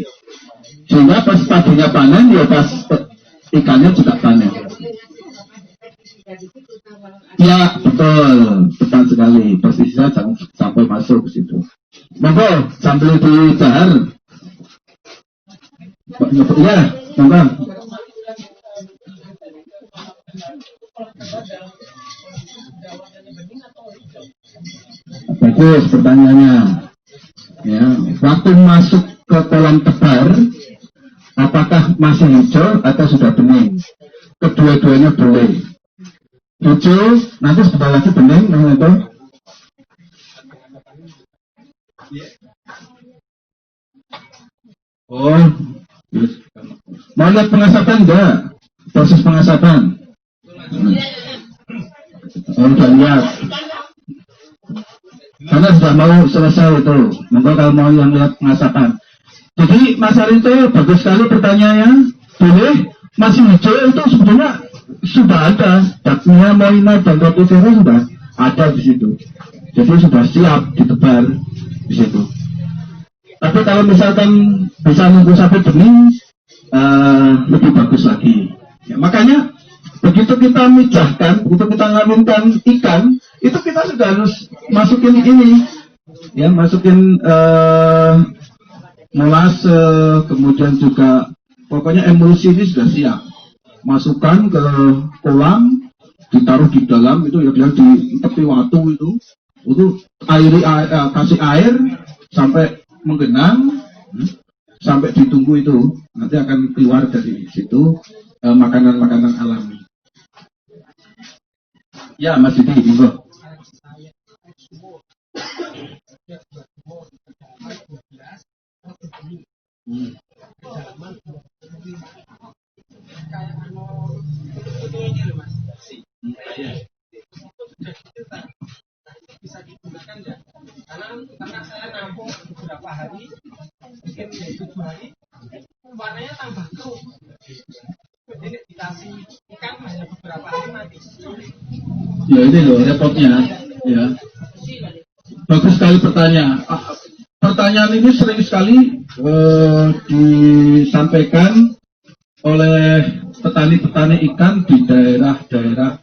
Sehingga pas padinya panen, ya pas ikannya juga panen. Ya betul, tepat sekali. Persisnya jangan sampai masuk ke situ. Monggo sambil dicahar. Ya, monggo. Bagus pertanyaannya. Ya, waktu masuk ke kolam tebar, apakah masih hijau atau sudah bening? Kedua-duanya boleh. Hijau, nanti sebentar lagi bening, itu. Oh, yes. Mau lihat pengasapan enggak? Proses pengasapan. Udah lihat. Karena sudah mau selesai itu. Monggo kalau mau yang lihat pengasapan. Jadi Mas Ari itu bagus sekali pertanyaannya. Boleh masih hijau itu sebetulnya sudah ada. Datanya Moina dan Rotifera sudah ada di situ. Jadi sudah siap ditebar di situ. Tapi kalau misalkan bisa nunggu sampai bening, lebih bagus lagi. Ya, makanya begitu kita mijahkan, begitu kita ngawinkan ikan, itu kita sudah harus masukin ini, ya masukin molase, kemudian juga pokoknya emulsi ini sudah siap. Masukkan ke kolam, ditaruh di dalam itu ya dia di tepi watu itu kasih air sampai menggenang, sampai ditunggu itu nanti akan keluar dari situ makanan-makanan alami. Ya, Mas Didi, monggo. Bisa digunakan ya, karena saya nampung beberapa hari, mungkin 7 hari, warnanya tambah keruh. Jadi dikasih ikan hanya beberapa Ya ini loh repotnya. Ya. Bagus sekali pertanyaan. Pertanyaan ini sering sekali disampaikan oleh petani-petani ikan di daerah-daerah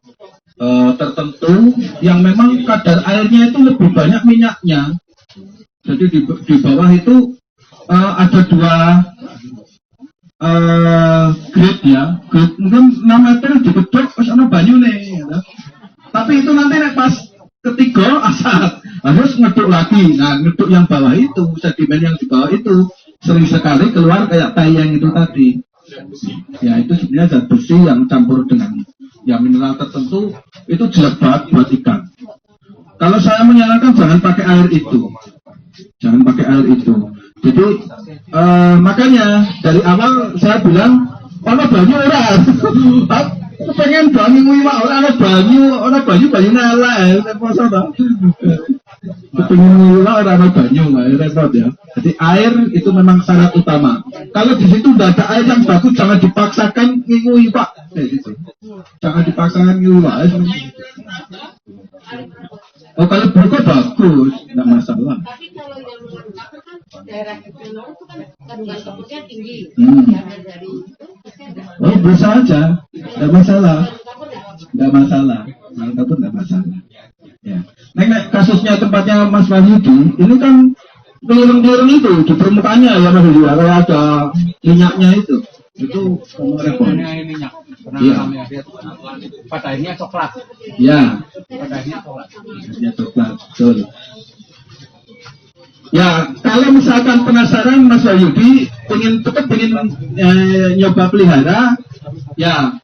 tertentu yang memang kadar airnya itu lebih banyak minyaknya. Jadi di bawah itu ada dua grade ya. Grade mungkin 6 meter digedok pas ana banyu nih. Ya. Tapi itu nanti pas ketiga asat harus ngeduk lagi. Nah ngeduk yang bawah itu sedimen yang di bawah itu sering sekali keluar kayak tayang itu tadi. Ya itu sebenarnya zat besi yang campur dengan yang mineral tertentu itu jelek banget buat ikan. Kalau saya menyarankan jangan pakai air itu, jangan pakai air itu. Jadi makanya dari awal saya bilang ono banyu ora. Aku pengen banyu iwak ora ono banyu nala ya poso ta. Pengen iwak ora ono banyu repot ya. Jadi air itu memang syarat utama. Kalau di situ tidak ada air yang bagus jangan dipaksakan ngingu iwak. Gitu. Jangan dipaksakan ngingu iwak. Oh kalau buka bagus, tidak masalah. Tapi kalau yang mengatakan kan daerah kecil itu kan kandungan kapurnya tinggi. Dari itu, oh bisa aja, tidak masalah. Tidak masalah, kapur tidak masalah. Ya. Nek kasusnya tempatnya Mas Wahyudi, ini kan kelirung-kelirung itu di permukaannya ya Mas Wahyudi. Kalau ada minyaknya itu repot. Minyak. Iya. Pada akhirnya coklat. Ya. Pada akhirnya coklat. Ya coklat, betul. Ya, kalau misalkan penasaran Mas Wahyudi tetap ingin nyoba pelihara, ya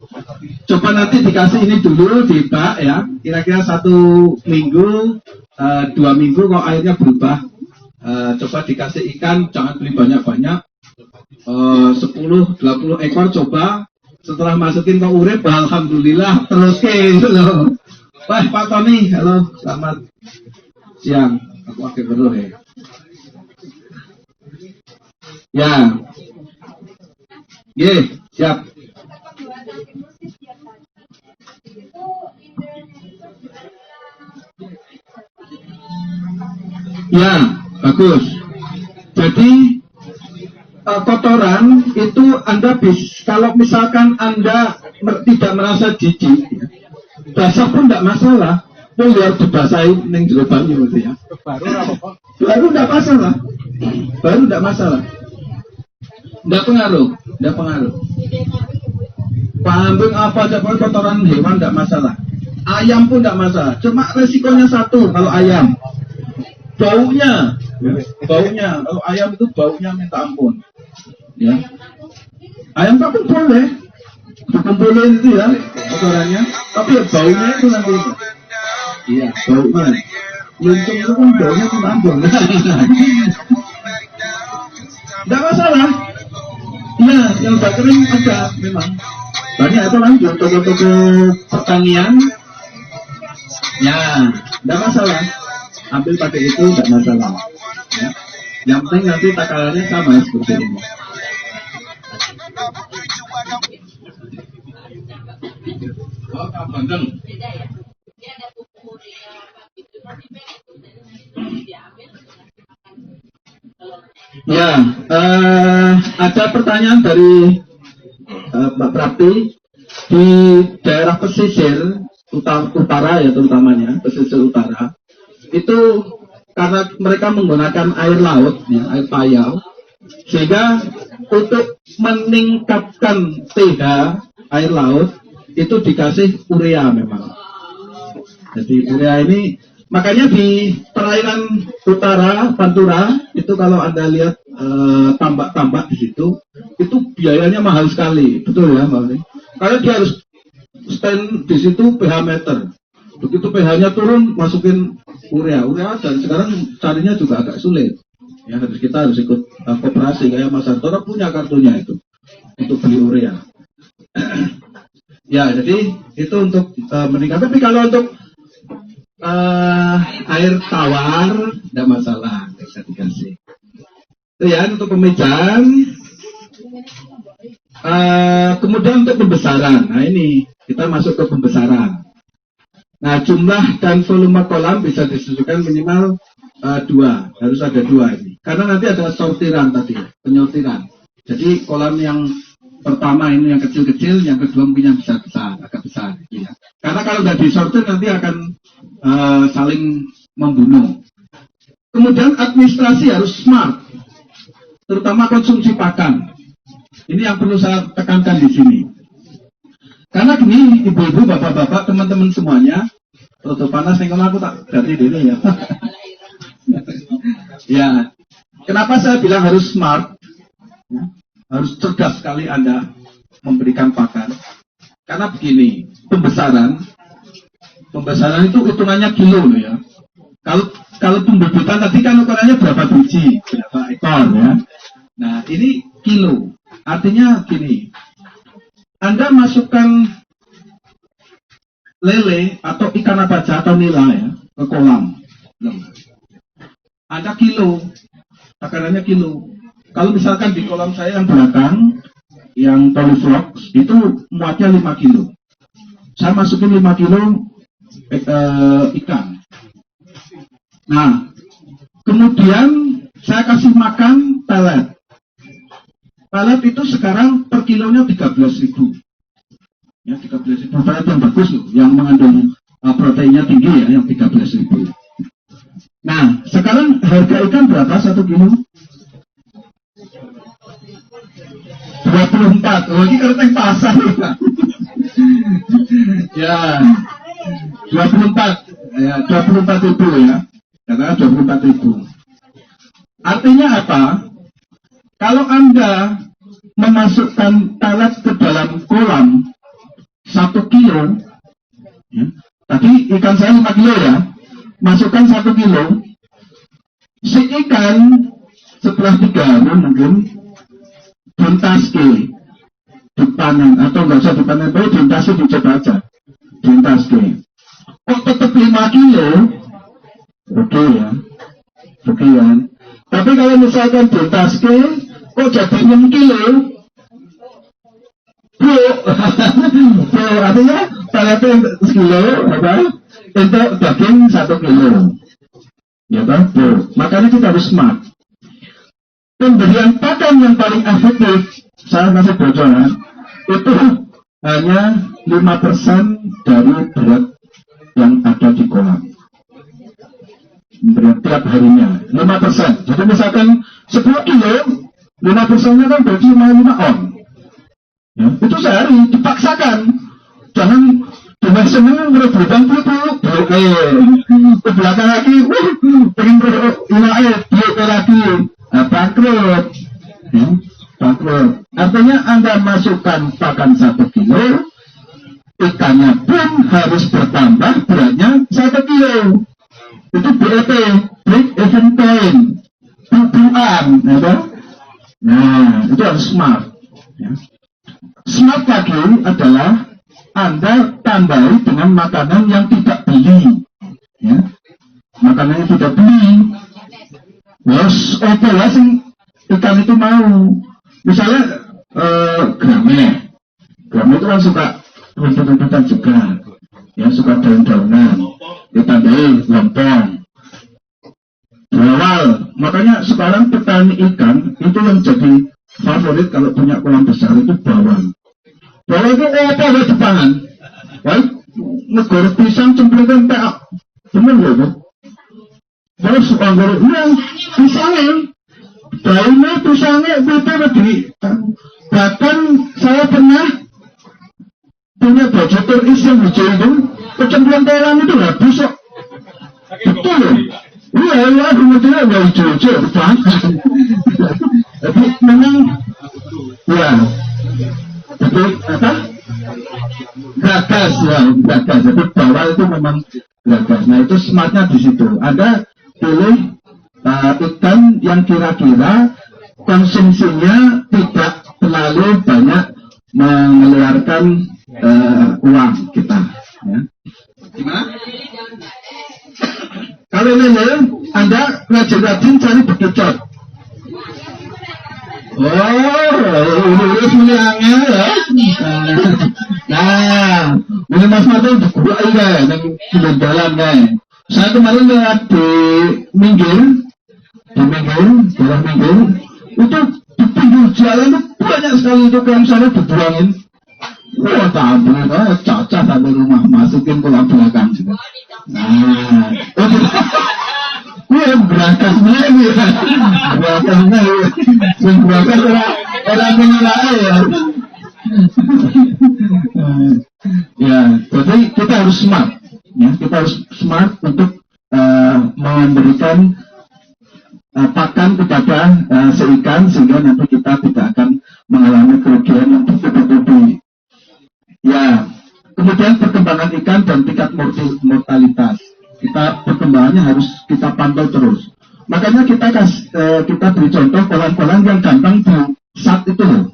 coba nanti dikasih ini dulu di bak ya, kira-kira 1 minggu, 2 minggu kalau airnya berubah, coba dikasih ikan, jangan beli banyak-banyak, 10-20 ekor coba. Setelah masukin ke urip, alhamdulillah terus gitu loh. Wah Pak Tony, halo, selamat siang. Aku pakai beruh ya. Ya, siap. Ya, bagus. Jadi kotoran itu Anda kalau misalkan Anda tidak merasa jijik, basah pun tidak masalah. Pun biar dibasahin neng jero banyu gitu ya. Baru tidak masalah. Baru tidak masalah. Tidak pengaruh. Kambing apa aja kotoran hewan tidak masalah. Ayam pun tidak masalah. Cuma resikonya satu kalau ayam. Baunya. Kalau ayam itu baunya minta ampun. Ya. Ayam takut boleh dikumpulin itu ya kotorannya, tapi ya baunya itu nanti itu. Iya, baunya. Luncung itu kan baunya minta ampun. Tidak masalah. Iya, yang udah kering ada memang. Banyak itu kan di toko-toko pertanian. Ya, tidak masalah. Ambil pakai itu tidak masalah. Ya. Yang penting nanti takarannya sama seperti ini. Oh, bandeng. Ya, ada pertanyaan dari Mbak Prati di daerah pesisir utara ya terutamanya pesisir utara itu karena mereka menggunakan air laut, ya, air payau, sehingga untuk meningkatkan pH air laut itu dikasih urea memang. Jadi urea ini makanya di perairan utara Pantura itu kalau Anda lihat tambak-tambak di situ itu biayanya mahal sekali, betul ya Mbak? Karena dia harus stand di situ pH meter. Begitu pH-nya turun, masukin urea dan sekarang carinya juga agak sulit. Ya, kita harus ikut koperasi kayak Mas Antoro punya kartunya itu untuk beli urea. Ya, jadi itu untuk meningkat. Tapi kalau untuk air tawar tidak masalah, bisa dikasih. Itu ya untuk pemijahan. Kemudian Kemudian untuk pembesaran, nah ini kita masuk ke pembesaran. Nah, jumlah dan volume kolam bisa disesuaikan minimal 2, harus ada 2 ini. Karena nanti ada sortiran tadi, penyortiran. Jadi kolam yang pertama ini yang kecil-kecil, yang kedua mungkin yang besar-besar, agak besar. Ya. Karena kalau nggak disortir nanti akan saling membunuh. Kemudian administrasi harus smart, terutama konsumsi pakan. Ini yang perlu saya tekankan di sini. Karena gini, ibu-ibu, bapak-bapak, teman-teman semuanya, tutup panas yang aku tak ganti dulu ya. Ya, kenapa saya bilang harus smart? Ya, harus cerdas sekali Anda memberikan pakan. Karena begini, pembesaran itu hitungannya kilo loh ya. Kalau pembebitan tadi kan ukurannya berapa biji, berapa ekor ya. Nah, ini kilo. Artinya gini, Anda masukkan lele atau ikan apa aja atau nila ya ke kolam. Ada kilo, takarannya kilo. Kalau misalkan di kolam saya yang belakang, yang polyflox, itu muatnya 5 kilo. Saya masukin 5 kilo ikan. Nah, kemudian saya kasih makan pelet. Pelet itu sekarang per kilonya 13.000. Ya, 13.000 pelet yang bagus loh, yang mengandung proteinnya tinggi ya, yang 13.000. Nah, sekarang harga ikan berapa 1 kilo? 24. Oh, ini kertas pasar. Ya, 24. Ya, 24.000 ya. Katakan 24.000. Artinya apa? Kalau Anda memasukkan pelet ke dalam kolam 1 kilo, ya, tadi ikan saya 5 kilo ya, masukkan 1 kilo, si ikan setelah 3 hari mungkin dentaske, dipanen, atau nggak usah dipanen, tapi dentaske dicoba aja, dentaske. Kok tetap 5 kilo, oke ya, oke ya. Tapi kalau misalkan dentaske, kok jadi 6 kilo, bro, artinya peletnya sekilo, apa? Untuk daging 1 kilo, ya kan, bro. Makanya kita harus smart. Pemberian pakan yang paling efektif, saya kasih bocoran, itu hanya 5% dari berat yang ada di kolam. Berat tiap harinya 5%. Jadi misalkan 10 kilo, 5%-nya kan berarti 5 on. Ya, itu sehari dipaksakan. Jangan dengan senang merebutan peluk ke belakang lagi, pengen peluk lagi, bangkrut. Ya, bangkrut. Artinya Anda masukkan pakan 1 kilo, ikannya pun harus bertambah beratnya 1 kilo. Itu BEP, break even point, tujuan, ya. Nah, itu harus smart. Ya. Smart lagi adalah Anda tambahi dengan makanan yang tidak beli, ya. Makanan yang tidak beli, terus oke lah sih ikan itu mau, misalnya Grame itu kan suka rumput-rumputan juga, ya, suka daun-daunan, ditambahi lontong. Berawal, makanya sekarang petani ikan itu yang jadi favorit kalau punya kolam besar itu bawang. Bawang itu apa ya dipangan? Wah, negara pisang cemplungkan tak, bener loh. Terus anggurnya pisangnya, daunnya pisangnya betul di. Bahkan saya pernah punya baju turis yang hijau itu, kecemplung kolam itu habis kok. Betul loh. Iya, kemudian nggak hijau-hijau, banget. Tapi memang, ya, betul apa? Gagas ya, gagas. Jadi bawah itu memang gagas. Nah itu smartnya di situ. Anda pilih ikan yang kira-kira konsumsinya tidak terlalu banyak mengeluarkan uang kita. Ya. Gimana? Kalau lele, Anda rajin-rajin cari bekicot. Oh, ini mulianya ya. Nah, ini Mas Marto dibuka ya, yang di dalam kan. Saya kemarin lihat di Minggir, daerah Minggir, itu di pinggir jalan itu banyak sekali itu yang sana dibuangin. Wah, tampil, cocok sampai rumah, masukin kolam belakang juga. Nah, berakasnya ini, berakas orang menilai ya. Ya, jadi kita harus smart, ya, kita harus smart untuk memberikan pakan kepada seikan sehingga nanti kita tidak akan mengalami kerugian yang bertubi-tubi. Ya, kemudian perkembangan ikan dan tingkat mortalitas. Kita perkembangannya harus kita pantau terus. Makanya kita beri contoh kolam-kolam yang gampang disat itu loh.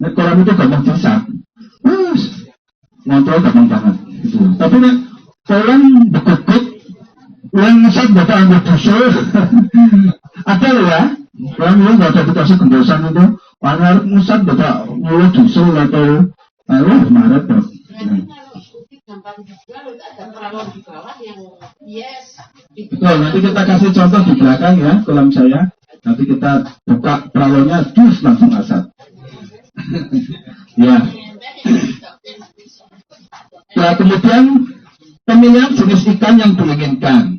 Nah, kolam itu gampang disat. Ngontrol gampang banget. Gitu. Tapi nih, kolam bekukut yang ngesat bapak anggap busur. Ada loh ya. Kolam itu nggak ada dikasih gembosan itu. Warna ngesat bapak nyuruh busur atau Maret dong. Gampang juga, ada peralon di bawah yang Betul, nanti kita kasih contoh di belakang ya, kolam saya. Nanti kita buka peralonnya, dus langsung asap. Ya. Nah, kemudian pemilihan jenis ikan yang diinginkan.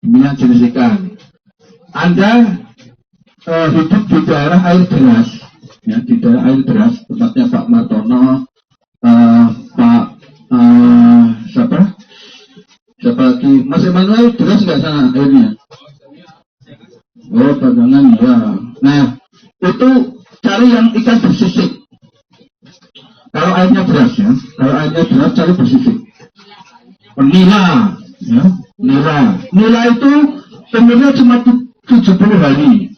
Pemilihan jenis ikan. Anda hidup di daerah air deras, ya, di daerah air deras, tempatnya Pak Martono, siapa lagi? Mas Emmanuel deras nggak sana airnya? Oh, Padangan ya. Nah, itu cari yang ikan bersisik. Kalau airnya deras ya, cari bersisik. Nila, ya, nila itu umurnya cuma 70 hari.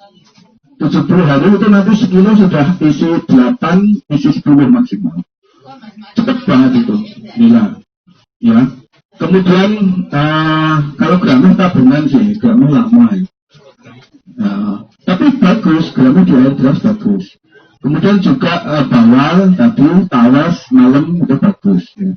70 hari itu nanti sekilo sudah isi 8, isi 10 maksimal. Cepat banget itu, nila. Ya. Kemudian kalau gramnya tabungan sih, gramnya lama ya. Tapi bagus, gramnya di air deras bagus. Kemudian juga bawal, tadi, tawas, malam itu bagus. Ya.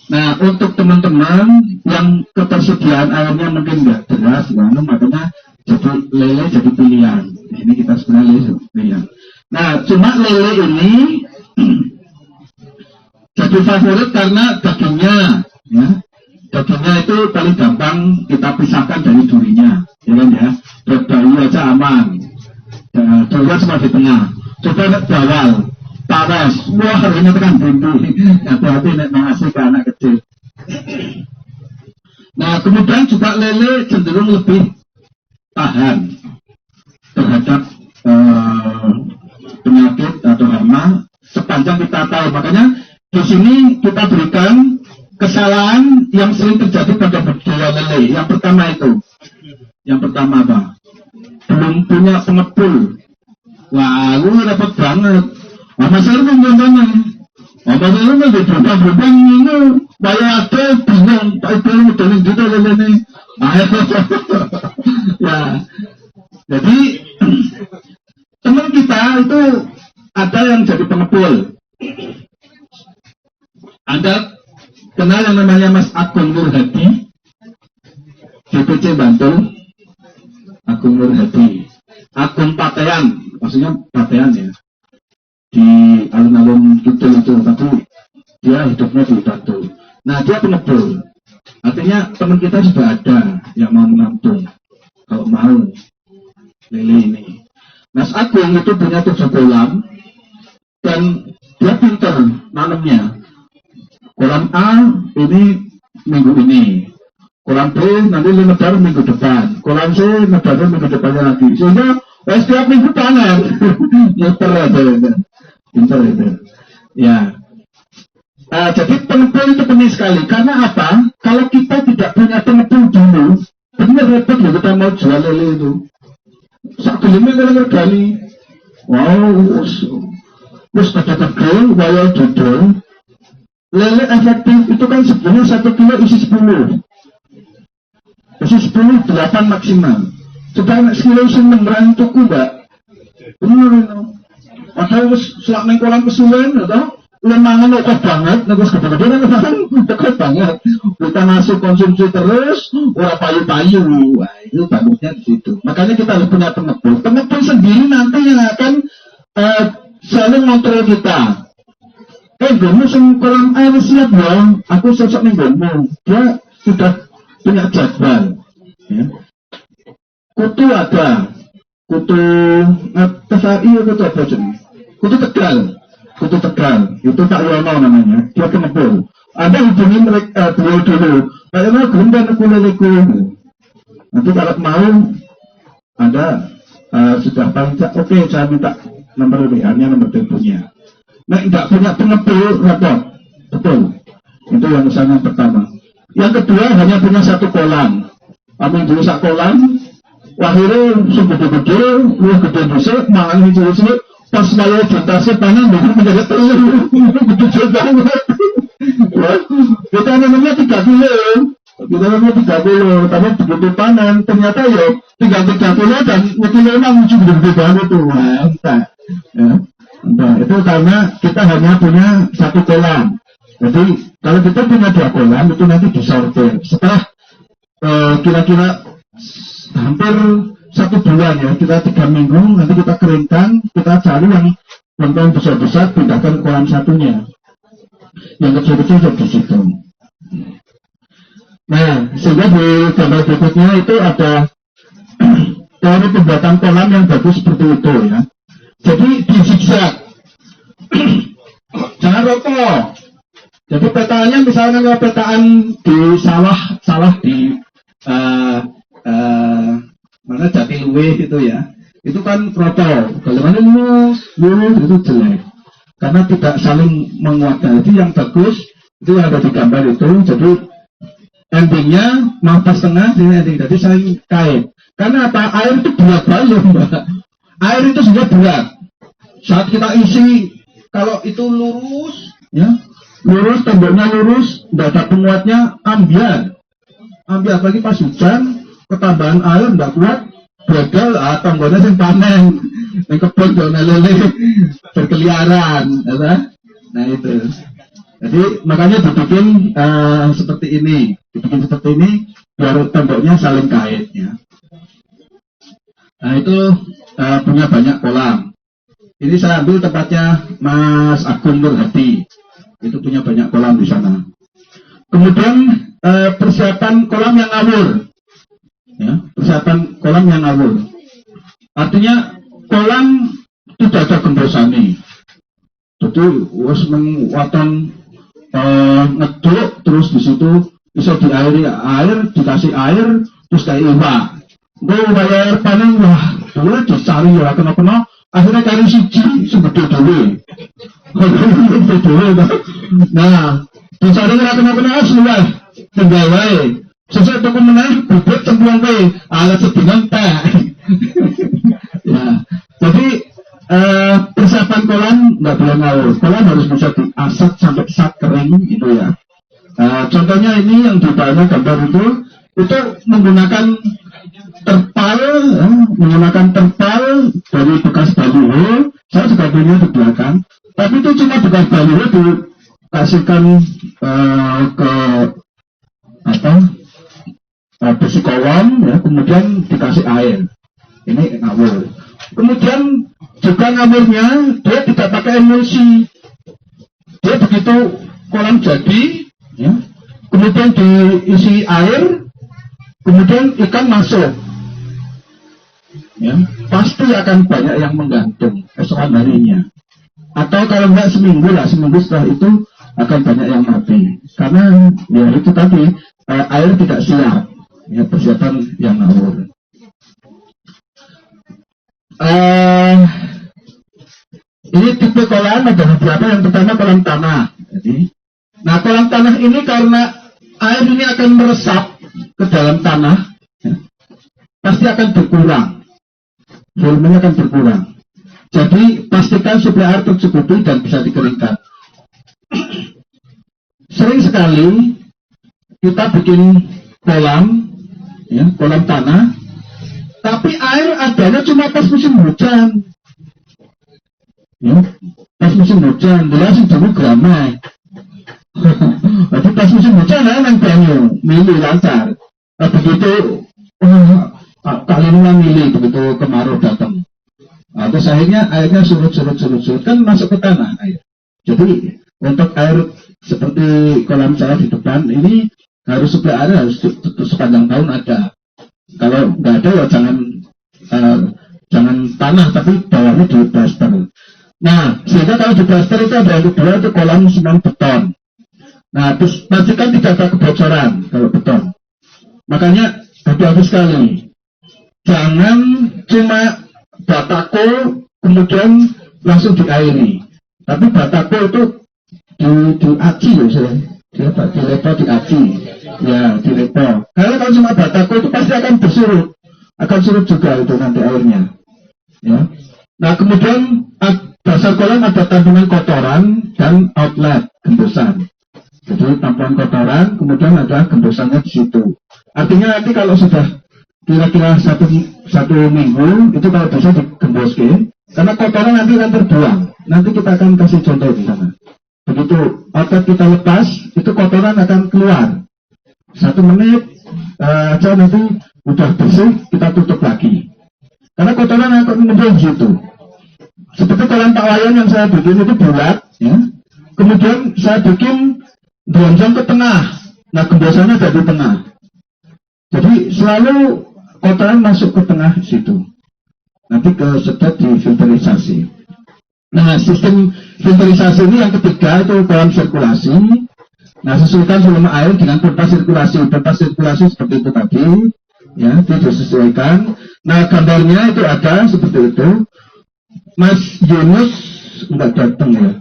Nah, untuk teman-teman yang ketersediaan airnya mungkin nggak deras, makanya jadi lele jadi pilihan. Ini kita sebenarnya lele pilihan. Nah, cuma lele ini jadi favorit karena dagingnya, ya. Dagingnya itu paling gampang kita pisahkan dari durinya, ya kan ya. Buat bayi aja aman. Durian semua di tengah. Coba bawal, tawas, wah harganya tekan buntu. Hati-hati nek ngasih ke anak kecil. Nah, kemudian juga lele cenderung lebih tahan terhadap penyakit atau hama sepanjang kita tahu. Makanya di sini kita berikan kesalahan yang sering terjadi pada budidaya lele. Yang pertama apa? Belum punya pengepul. Wah, lu dapat banget. Mas Erwin contohnya. Mas Erwin di berubah-berubah ini, bayar ada bingung. Pak Ibu modelin gitu lele ini. Ya, jadi teman kita itu ada yang jadi pengepul. Anda kenal yang namanya Mas Agung Nurhadi, DPC Bantul. Agung Nurhadi, Agung Patean, maksudnya Patean ya, di alun-alun Kidul itu, tapi dia hidupnya di Bantul. Nah, dia pengepul. Artinya teman kita sudah ada yang mau menampung, kalau mau lele ini. Mas Agung itu punya 7 kolam dan dia pintar nanamnya. Kolam A ini minggu ini, kolam B nanti lebaran minggu depan, kolam C lebaran minggu depannya lagi, sehingga setiap minggu panen. Muter aja, pintar itu. Ya. Jadi pengepul itu penting sekali. Karena apa? Kalau kita tidak punya pengepul dulu, benar repot loh kita mau jual lele itu. Sak gelimnya kalau gali, wow, terus ada tegel, wayang dodol. Lele efektif itu kan sebenarnya 1 kilo isi 10. Isi 10, 8 maksimal. Coba sekilo isi 6 tuku enggak? Benar itu. Padahal selak neng kolam kesuwen, atau lemangan oke banget, nek wis gede-gede lemangan oke banget. Kita masuk konsumsi terus, ora payu-payu. Wah, itu bagusnya di situ. Makanya kita harus punya pengepul. Pengepul sendiri nanti yang akan selalu ngontrol kita. Gomu sing kolam air siap ya, aku sosok ning gomu. Dia sudah punya jadwal. Ya. Kutu ada, kutu TVRI kutu apa jenis? Kutu Tegal, itu Pak Yono namanya, dia pengepul. Anda hubungi mereka dulu, Pak Yono gelem aku leleku. Nanti kalau mau, Anda sudah paling oke, saya minta nomor WA-nya, nomor teleponnya. Nah, tidak punya pengepul, repot, betul. Itu yang usaha pertama. Yang kedua hanya punya satu kolam. Amin dulu sak kolam. Akhirnya gede-gede, lu gede besar, mangan hijau-hijau, pas malah jentasnya panen, bahkan menjadi telur, gede banget. Kita namanya 3 kilo, tapi begitu panen, ternyata ya 3 kilo dan mungkin memang gede banget tuh, entah. Entah, itu karena kita hanya punya satu kolam. Jadi kalau kita punya 2 kolam, itu nanti disortir. Setelah kira-kira hampir 1 bulan ya, kita 3 minggu, nanti kita keringkan, kita cari yang kolam besar-besar, pindahkan ke kolam satunya. Yang kecil-kecil di situ. Nah, sehingga di gambar berikutnya itu ada teori pembuatan kolam yang bagus seperti itu ya. Jadi di zigzag. Jangan rokok. Jadi petaannya misalnya petaan di sawah di mana Jatiluwe itu ya, itu kan protol, bagaimana lurus itu jelek, karena tidak saling menguatkan. Jadi yang bagus itu yang ada di gambar itu, jadi endingnya mata setengah, jadi saling kait. Karena apa? Air itu berat banget, Mbak. Air itu sudah berat. Saat kita isi, kalau itu lurus, ya, lurus, temboknya lurus, tidak ada penguatnya, ambiar apalagi pas hujan, ketambahan air tidak kuat, gagal, temboknya yang panen, yang kebun jangan lele, berkeliaran, ya. Nah itu. Jadi makanya dibikin seperti ini, biar temboknya saling kait, ya. Nah itu punya banyak kolam. Ini saya ambil tempatnya Mas Agung Nurhati. Itu punya banyak kolam di sana. Kemudian persiapan kolam yang ngawur. Ya, persiapan kolam yang ngawur. Artinya kolam tidak ada gembosane. Jadi wis menguatan ngeduk terus di situ bisa diairi air, dikasih air terus kayak iwak. Gue bayar panen wah, dulu dicari ya kenapa? Akhirnya cari siji sebetulnya dulu. Nah, dicari kenapa luas, tenggawai. Sesuai toko menang, bubut sembuang kue, alat setengah teh. Ya, jadi persiapan kolam nggak boleh ngawur. Kolam harus bisa diasat sampai saat kering itu ya. Contohnya ini yang di bawah gambar itu menggunakan terpal, ya, dari bekas baliho. Saya juga punya di belakang, tapi itu cuma bekas baliho dikasihkan ke besi kolam, ya, kemudian dikasih air. Ini ngawur. Kemudian juga ngawurnya dia tidak pakai emulsi. Dia begitu kolam jadi, ya, kemudian diisi air, kemudian ikan masuk. Ya, pasti akan banyak yang menggantung keesokan harinya. Atau kalau enggak seminggu setelah itu akan banyak yang mati. Karena ya itu tadi air tidak siap. Ya, persiapan yang ngawur. Ini tipe kolam ada beberapa. Yang pertama kolam tanah. Jadi, nah kolam tanah ini karena air ini akan meresap ke dalam tanah, ya, pasti akan berkurang. Volumenya akan berkurang. Jadi pastikan suplai air tercukupi dan bisa dikeringkan. Sering sekali kita bikin kolam, ya, kolam tanah, tapi air adanya cuma pas musim hujan. Ya, pas musim hujan, dia sih dulu gramai. Jadi pas musim hujan, nang banyu, milih lancar. Begitu kali ini milih begitu kemarau datang. Terus airnya surut kan masuk ke tanah air. Jadi untuk air seperti kolam saya di depan ini harus suplai air harus sepanjang tahun ada. Kalau nggak ada ya jangan tanah tapi bawahnya di plaster. Nah sehingga kalau di plaster itu ada yang kedua itu kolam semen beton. Nah terus pastikan tidak ada kebocoran kalau beton. Makanya hati-hati sekali. Jangan cuma batako kemudian langsung diairi. Tapi batako itu diaci loh saya. Dilepo diaci. Ya, dilepo. Karena kalau cuma batako itu pasti akan bersurut. Akan surut juga itu nanti airnya. Ya. Nah, kemudian dasar kolam ada tampungan kotoran dan outlet gembosan. Jadi tampungan kotoran, kemudian ada gembosannya di situ. Artinya nanti kalau sudah kira-kira satu minggu itu kalau bisa digemboskan, karena kotoran nanti akan terbuang. Nanti kita akan kasih contoh di sana. Begitu outlet kita lepas, itu kotoran akan keluar. 1 menit aja nanti udah bersih, kita tutup lagi. Karena kotoran akan menempel di situ. Seperti kolam Pak Wayan yang saya bikin itu bulat, ya. Kemudian saya bikin lonjong ke tengah. Nah gembosannya ada di tengah. Jadi selalu kotoran masuk ke tengah situ. Nanti sedot difilterisasi. Nah sistem filterisasi ini yang ketiga itu kolam sirkulasi. Nah sesuaikan volume air dengan pompa sirkulasi. Pompa sirkulasi seperti itu tadi. Ya, itu disesuaikan. Nah gambarnya itu ada seperti itu. Mas Yunus enggak datang ya.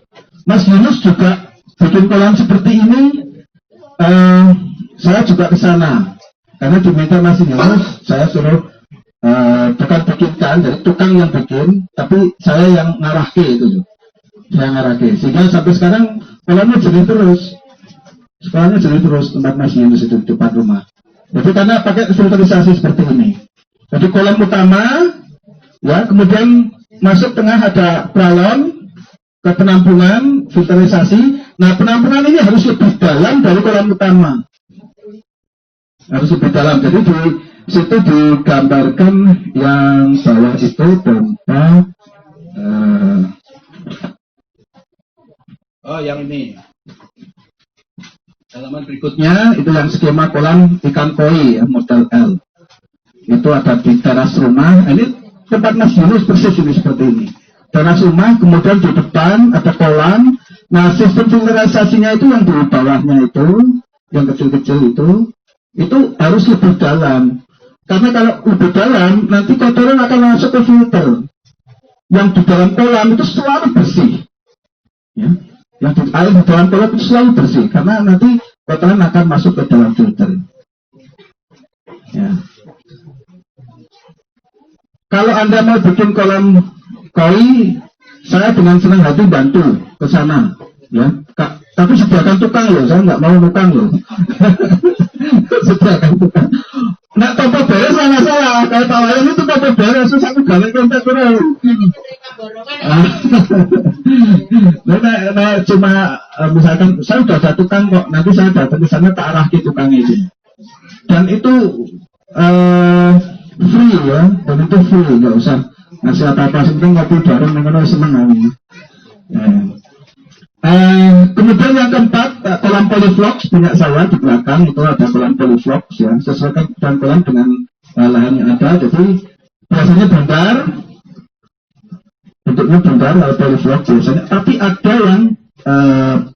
Mas Yunus juga bikin kolam seperti ini. Saya juga ke sana. Karena diminta Mas Yunus, saya suruh bukan bikinkan, jadi tukang yang bikin, tapi saya yang ngarahke itu. Saya ngarahke. Sehingga sampai sekarang kolamnya jadi terus. Sekolahnya jadi terus tempat Mas Yunus itu di depan rumah. Jadi karena pakai filterisasi seperti ini. Jadi kolam utama, ya, kemudian masuk tengah ada pralon ke penampungan filterisasi. Nah penampungan ini harus lebih dalam dari kolam utama. Harus lebih dalam. Jadi di situ digambarkan yang bawah itu pompa. Yang ini. Halaman berikutnya itu yang skema kolam ikan koi ya, model L. Itu ada di teras rumah. Ini tempat Mas Yunus persis ini seperti ini. Teras rumah, kemudian di depan ada kolam. Nah sistem filterisasinya itu yang di bawahnya itu, yang kecil-kecil itu harus lebih dalam. Karena kalau lebih dalam, nanti kotoran akan masuk ke filter. Yang di dalam kolam itu selalu bersih. Ya. Yang air di dalam kolam itu selalu bersih. Karena nanti kotoran akan masuk ke dalam filter. Ya. Kalau Anda mau bikin kolam koi, saya dengan senang hati bantu ke sana. Ya. Tapi sediakan tukang loh, saya nggak mau tukang loh. Sediakan tukang. Nah, topo beres sama saya. Kalau tawaran itu topo beres, terus aku gawe kontak terus. Nah, cuma misalkan saya sudah ada tukang kok, nanti saya datang ke sana tak arah ke tukang ini. Dan itu free ya, dan itu free, nggak usah ngasih apa-apa, sebenarnya ngopi bareng, mengenai seneng ini. Kemudian yang keempat, kolam polyflox punya saya di belakang itu ada kolam polyflox ya, sesuaikan dan kolam dengan lahan yang ada. Jadi biasanya bundar, bentuknya bundar polyflox biasanya, tapi ada yang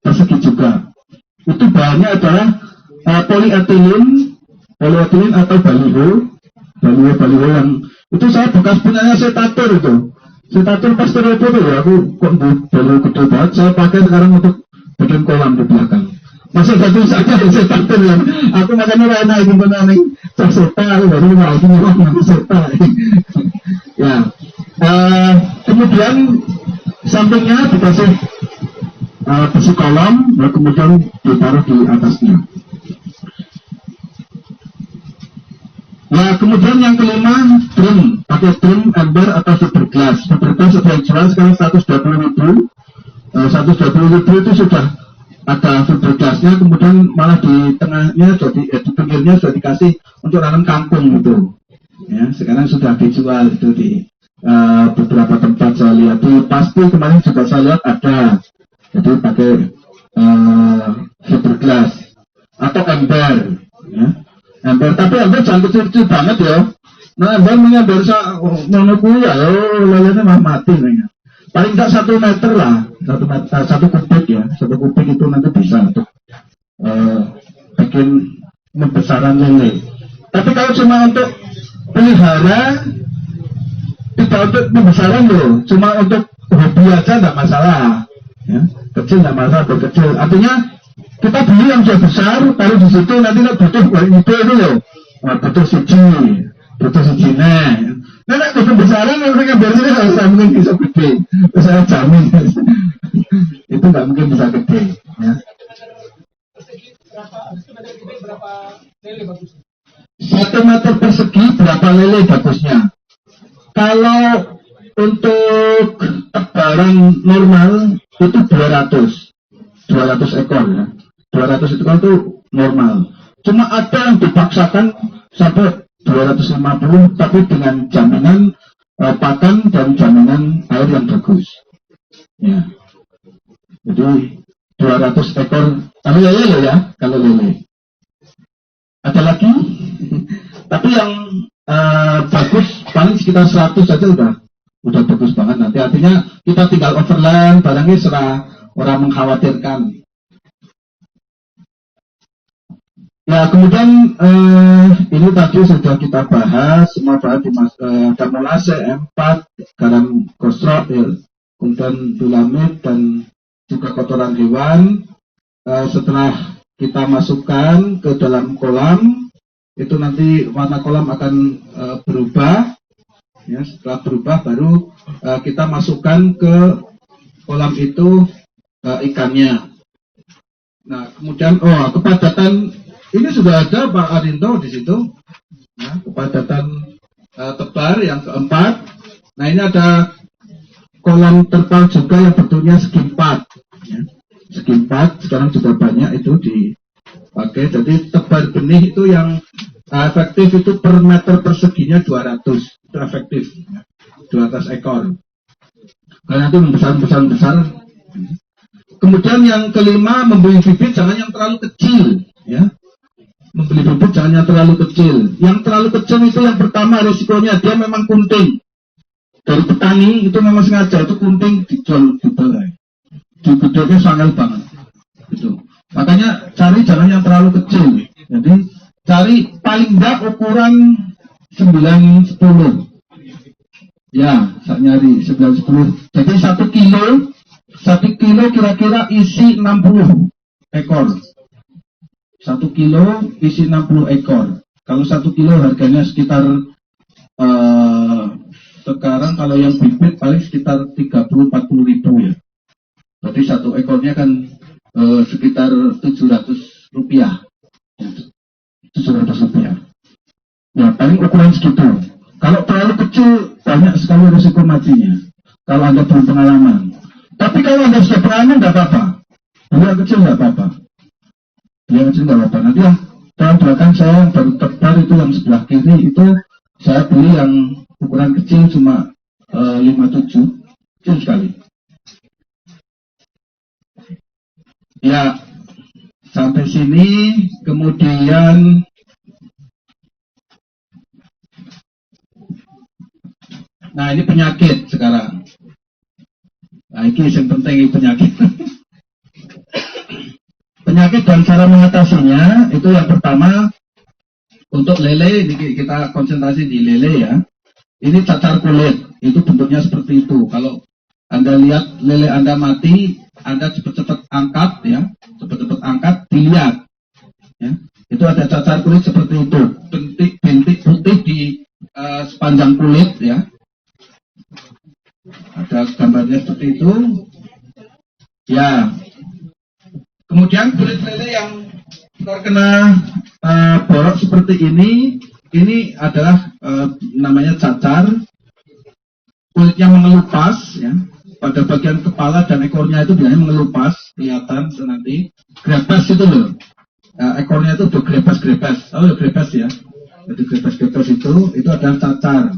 persegi juga. Itu bahannya adalah polyethylene atau baliho yang itu saya bekas punyanya Setatur itu. Setatur pas terlepas itu ya, aku kok baliho gede banget, saya pakai sekarang untuk bikin kolam di belakang. Masih satu saja Setatur yang aku makanya rana ini menangi seta, aku baru lagi ngomong seta. Ya, kemudian sampingnya dikasih besi kolam, nah kemudian ditaruh di atasnya. Nah, kemudian yang kelima, drum. Pakai drum, ember, atau fiberglass. Fiberglass sudah jual sekarang 120.000. 120.000 itu sudah ada fiberglassnya, kemudian malah di tengahnya, di pinggirnya sudah dikasih untuk nanam kangkung gitu. Ya, sekarang sudah dijual itu di beberapa tempat saya lihat. Di Pasti kemarin juga saya lihat ada. Jadi pakai fiberglass atau ember. Ya. Ember, tapi ember jangan kecil-kecil banget ya. Nah, ember mengember monokuya ya, lelenya mah mati nih. Paling enggak 1 meter lah, 1 meter, 1 kubik ya. 1 kubik itu nanti bisa untuk bikin pembesaran lele. Tapi kalau cuma untuk pelihara, tidak untuk pembesaran loh, cuma untuk hobi aja enggak masalah. Ya, kecil enggak masalah, berkecil. Artinya kita beli yang sudah besar, taruh di situ, nanti butuh itu loh, butuh siji nah butuh besaran, mereka bersih saya mungkin bisa gede, saya jamin itu nggak mungkin bisa gede. Ya. 1 meter persegi berapa lele bagusnya? Kalau untuk tebaran normal itu 200 ekor ya. 200 itu kan itu normal. Cuma ada yang dipaksakan sampai 250, tapi dengan jaminan pakan dan jaminan air yang bagus. Ya. Jadi 200 ekor kalau lele ya, kalau lele. Ada lagi? Tapi yang bagus paling sekitar 100 saja udah bagus banget nanti. Artinya kita tinggal overland, barangnya serah orang mengkhawatirkan. Ya, kemudian ini tadi sudah kita bahas, semua bahan di formulase, M4, garam kosrok, kemudian dulamit, dan juga kotoran hewan. Setelah kita masukkan ke dalam kolam, itu nanti warna kolam akan berubah. Ya, setelah berubah baru kita masukkan ke kolam itu ikannya. Nah, kemudian kepadatan ini sudah ada Pak Adinto di situ, ya, kepadatan tebar yang keempat. Nah, ini ada kolam terpal juga yang bentuknya segi 4, ya. Segi 4 sekarang sudah banyak itu dipakai. Jadi tebar benih itu yang efektif itu per meter perseginya 200, itu efektif, ya. 200 ekor. Kalau nanti membesar. Kemudian yang kelima, membeli bibit jangan yang terlalu kecil, ya. Membeli bibit jangan yang terlalu kecil. Yang terlalu kecil itu yang pertama risikonya dia memang kunting. Dari petani itu memang sengaja itu kunting dijual di balai. Di gedenya sangat banget. Gitu. Makanya cari jangan yang terlalu kecil. Jadi cari paling enggak ukuran 9-10. Ya, saya nyari 9-10. Jadi 1 kilo kira-kira isi 60 ekor. 1 kilo isi 60 ekor. Kalau 1 kilo harganya sekitar sekarang kalau yang bibit paling sekitar 30-40 ribu ya. Berarti 1 ekornya kan sekitar 700 rupiah. 700 rupiah. Ya paling ukuran segitu. Kalau terlalu kecil banyak sekali risiko matinya. Kalau Anda belum pengalaman. Tapi kalau Anda sudah pengalaman nggak apa-apa. Yang kecil nggak apa-apa. Yang kecil nggak apa-apa. Nanti yang tahun belakang saya yang baru tebar itu yang sebelah kiri itu saya beli yang ukuran kecil cuma 57, kecil sekali. Ya, sampai sini kemudian nah ini penyakit sekarang. Nah ini yang penting penyakit. Penyakit dan cara mengatasinya itu yang pertama untuk lele, ini kita konsentrasi di lele ya. Ini cacar kulit, itu bentuknya seperti itu. Kalau Anda lihat lele Anda mati, Anda cepat-cepat angkat ya, cepat-cepat angkat, dilihat. Ya. Itu ada cacar kulit seperti itu, bintik putih di sepanjang kulit ya. Ada gambarnya seperti itu. Ya. Kemudian kulit lele yang terkena borok seperti ini, ini adalah namanya cacar, kulitnya mengelupas, ya. Pada bagian kepala dan ekornya itu biasanya mengelupas, kelihatan nanti. Grepes itu loh, ekornya itu bergrepes-grepes, oh grepes ya. Jadi grepes-grepes itu adalah cacar.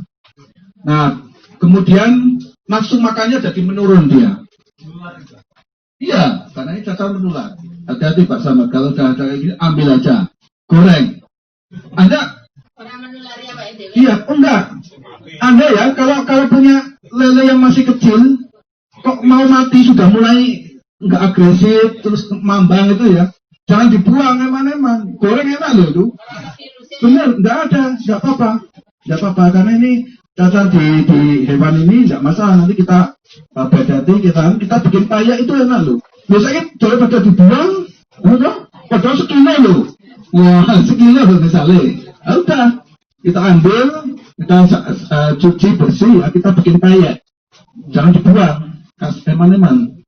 Nah, kemudian nafsu makannya jadi menurun dia. Iya, karena ini cacar menular. Hati-hati Pak Samad, kalau udah ada kayak gini, ambil aja, goreng. Anda, Orang menulari apa itu? iya, enggak. Anda ya, kalau punya lele yang masih kecil, kok mau mati sudah mulai enggak agresif, terus mambang itu ya, jangan dibuang emang. Goreng enak loh itu. Benar, enggak ada, enggak apa-apa, karena ini cacar di hewan ini enggak masalah. Nanti kita bedati, kita bikin paya itu enak loh. Biasanya daripada dibuang, padahal sekilo loh. Wah, sekilo loh misalnya. Udah, kita ambil, kita cuci bersih, kita bikin paya. Jangan dibuang, kasih eman-eman.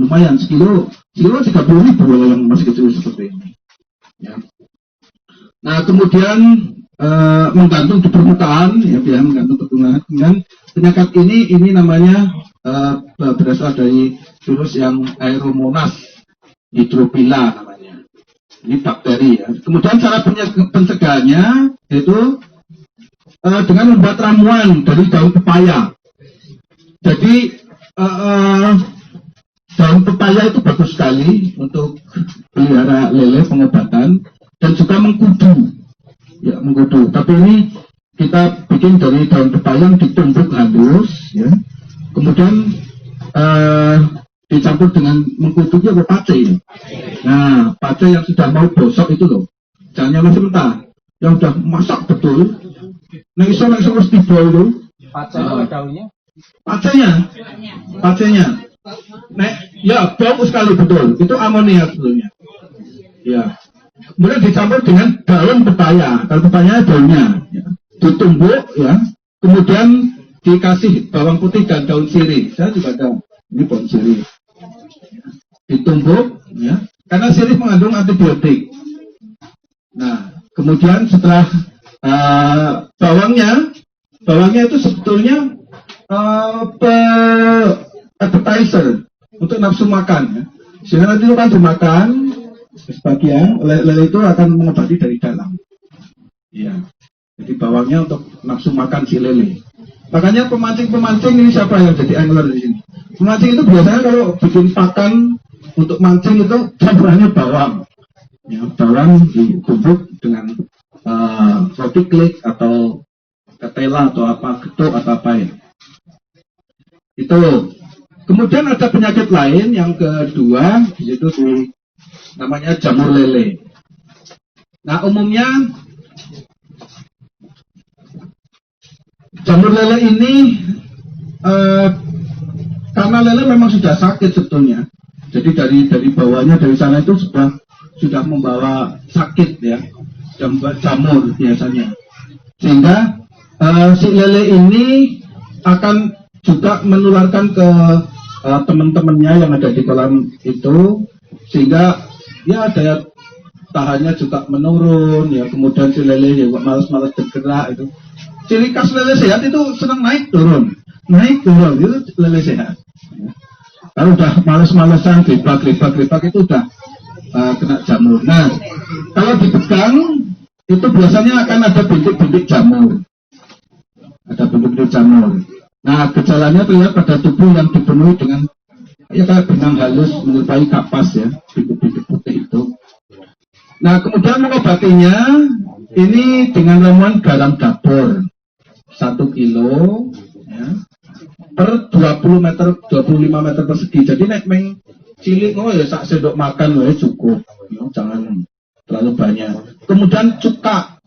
Lumayan, sekilo 30.000 yang masih kecil seperti ini. Ya. Nah, kemudian menggantung di permukaan, ya, menggantung permukaan. Kemudian penyakit ini namanya berasal dari virus yang Aeromonas hydrophila namanya. Ini bakteri ya. Kemudian cara pencegahannya yaitu dengan membuat ramuan dari daun pepaya. Jadi daun pepaya itu bagus sekali untuk pelihara lele, pengobatan, dan juga mengkudu. Ya, mengkudu. Tapi ini kita bikin dari daun pepaya yang ditumbuk halus, ya. Kemudian dicampur dengan mengkudunya apa pace. Nah, pace yang sudah mau bosok itu loh. Jangan yang masih mentah. Yang sudah masak betul. Nah, iso harus dibawa itu. Pace apa daunnya? Pacenya. Nah, ya bau sekali betul. Itu amonia sebetulnya. Ya. Kemudian dicampur dengan daun pepaya. Daun pepaya daunnya, ya. Ditumbuk, ya. Kemudian dikasih bawang putih dan daun sirih. Saya juga ada. Ini daun sirih. Ditumbuk, ya. Karena sirih mengandung antibiotik. Nah, kemudian setelah bawangnya itu sebetulnya appetizer untuk nafsu makan, ya. Sehingga nanti itu kan dimakan sebagian, lele itu akan mengobati dari dalam. Ya. Jadi bawangnya untuk nafsu makan si lele. Makanya pemancing ini siapa yang jadi angler di sini? Pemancing itu biasanya kalau bikin pakan untuk mancing itu campurannya bawang. Ya, bawang ditumbuk dengan roti klik atau ketela atau apa, getuk atau apa ya. Itu. Kemudian ada penyakit lain yang kedua, yaitu namanya jamur lele. Nah, umumnya jamur lele ini karena lele memang sudah sakit sebetulnya. Jadi dari bawahnya dari sana itu sudah membawa sakit ya, jamur biasanya. Sehingga si lele ini akan juga menularkan ke teman-temannya yang ada di kolam itu, sehingga ya daya tahannya juga menurun ya. Kemudian si lele juga malas-malas bergerak itu. Ciri khas lele sehat itu senang naik turun itu lele sehat. Ya. Kalau udah malas-malasan gelibak itu udah kena jamur. Nah, kalau dipegang itu biasanya akan ada bintik-bintik jamur. Nah, gejalanya terlihat pada tubuh yang dipenuhi dengan ya kayak benang halus menyerupai kapas ya, bintik-bintik putih itu. Nah, kemudian mengobatinya ini dengan ramuan garam dapur 1 kilo ya, per 25 meter persegi. Jadi nek meng cilik ya sak sendok makan ya cukup. Ya, jangan terlalu banyak. Kemudian cuka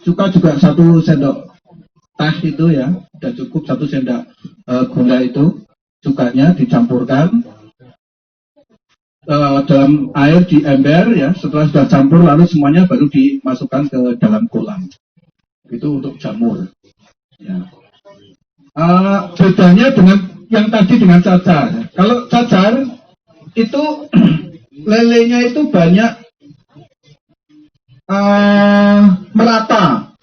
juga 1 sendok teh itu ya, sudah cukup 1 sendok gula itu, cukanya dicampurkan dalam air di ember ya. Setelah sudah campur lalu semuanya baru dimasukkan ke dalam kolam. Itu untuk jamur. Ya. Bedanya dengan yang tadi dengan cacar. Kalau cacar itu lelenya itu banyak merata.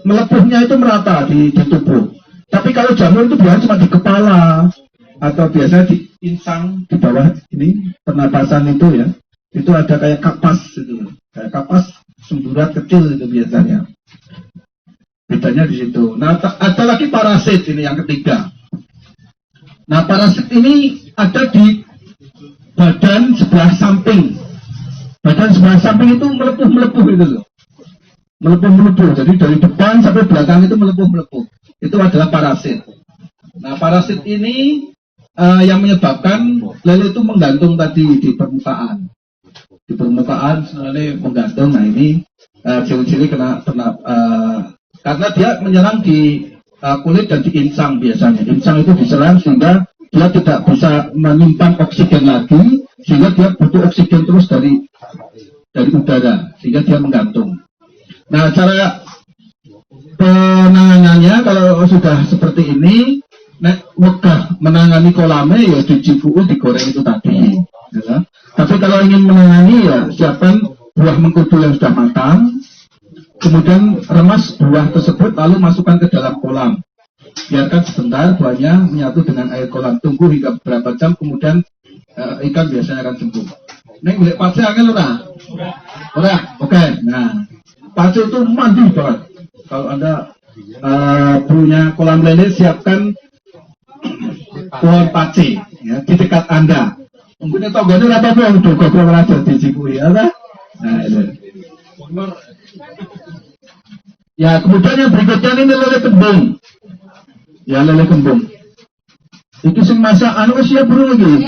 melepuhnya itu merata di tubuh. Tapi kalau jamur itu biasanya cuma di kepala atau biasanya di insang di bawah ini pernapasan itu ya. Itu ada kayak kapas gitu. Kayak kapas semburat kecil itu biasanya. Bedanya di situ. Nah, ada lagi parasit ini yang ketiga. Nah, parasit ini ada di badan sebelah samping. Badan sebelah samping itu melepuh-melepuh itu loh. Melepuh-melepuh. Jadi dari depan sampai belakang itu melepuh-melepuh. Itu adalah parasit. Nah, parasit ini yang menyebabkan lele itu menggantung tadi di permukaan. Di permukaan lele menggantung. Nah, ini ciri-ciri karena dia menyerang di kulit dan di insang biasanya. Insang itu diserang sehingga dia tidak bisa menyimpan oksigen lagi, sehingga dia butuh oksigen terus dari udara, sehingga dia menggantung. Nah, cara penanganannya kalau sudah seperti ini, wegah menangani kolame ya dijifuku digoreng itu tadi. Ya. Tapi kalau ingin menangani ya siapkan buah mengkudu yang sudah matang. Kemudian remas buah tersebut lalu masukkan ke dalam kolam. Biarkan sebentar buahnya menyatu dengan air kolam. Tunggu hingga beberapa jam, kemudian ikan biasanya akan sembuh. Neng boleh pace kan ora? Ora. Oke. Nah, pace itu mandi banget. Kalau Anda punya kolam lele, siapkan pohon pace ya, di dekat Anda. Mungkin tonggone ora apa-apa udah goblok aja dijikui ya. Nah, itu. Ya, kemudian yang berikutnya ini lele kembung. Ya, lele kembung. Itu sing masak anu siap burung lagi.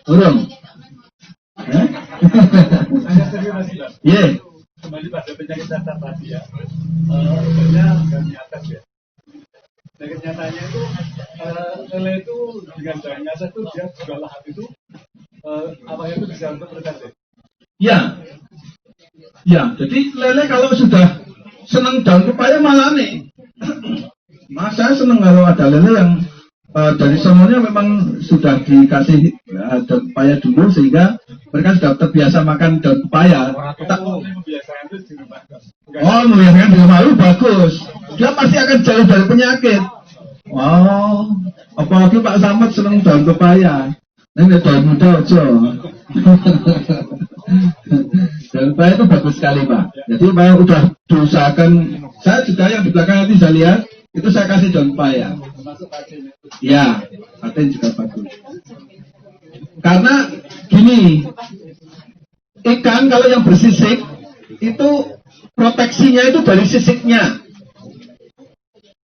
Burung. Iya. Kembali pada penyakit cacar tadi ya. Obatnya yang di atas ya. Penyakit nyatanya itu lele itu dengan bahan nyata itu dia juga lahap itu apa itu bisa untuk meredakan. Ya. Ya, jadi lele kalau sudah senang daun pepaya malah nih. Mas saya senang kalau ada lele yang dari semuanya memang sudah dikasih daun pepaya dulu sehingga mereka sudah terbiasa makan daun pepaya. Oh, membiasakan di rumah itu bagus. Dia pasti akan jauh dari penyakit. Oh, apalagi Pak Samad senang daun pepaya. Ini daun muda aja. Dan pepaya itu bagus sekali Pak. Jadi pepaya udah diusahakan. Saya juga yang di belakang nanti saya lihat itu saya kasih daun pepaya. Ya, paten juga bagus. Karena gini, ikan kalau yang bersisik itu proteksinya itu dari sisiknya.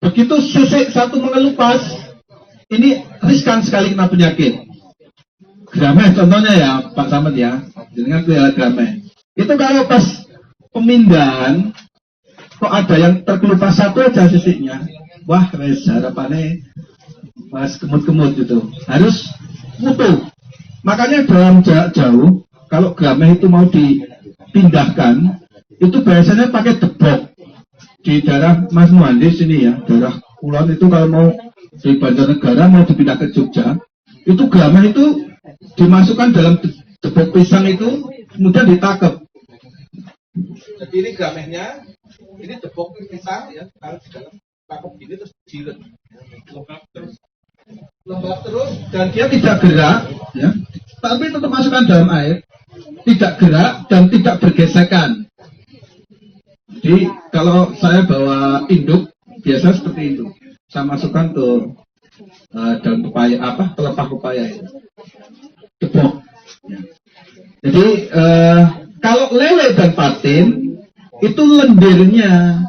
Begitu sisik satu mengelupas, ini riskan sekali kena penyakit. Grameh contohnya ya Pak Samad ya, dengan pelihara grameh. Itu kalau pas pemindahan kok ada yang terkelupas satu aja sisiknya, wah wes harapannya mas kemut-kemut gitu, harus utuh. Makanya dalam jarak jauh kalau grameh itu mau dipindahkan, itu biasanya pakai debok. Di daerah Mas Muhandis ini ya, daerah Kulon itu kalau mau di Banjarnegara mau dipindah ke Jogja, itu grameh itu dimasukkan dalam debok pisang itu, kemudian ditakep. Jadi ini gramehnya, ini debok pisang ya, taruh di dalam takep gini terus jilet, lembab terus, dan dia tidak gerak, ya, tapi tetap masukkan dalam air, tidak gerak dan tidak bergesekan. Jadi kalau saya bawa induk biasa seperti itu, saya masukkan ke daun pepaya pelepah pepaya itu, debok. Ya. Jadi kalau lele dan patin itu lendirnya,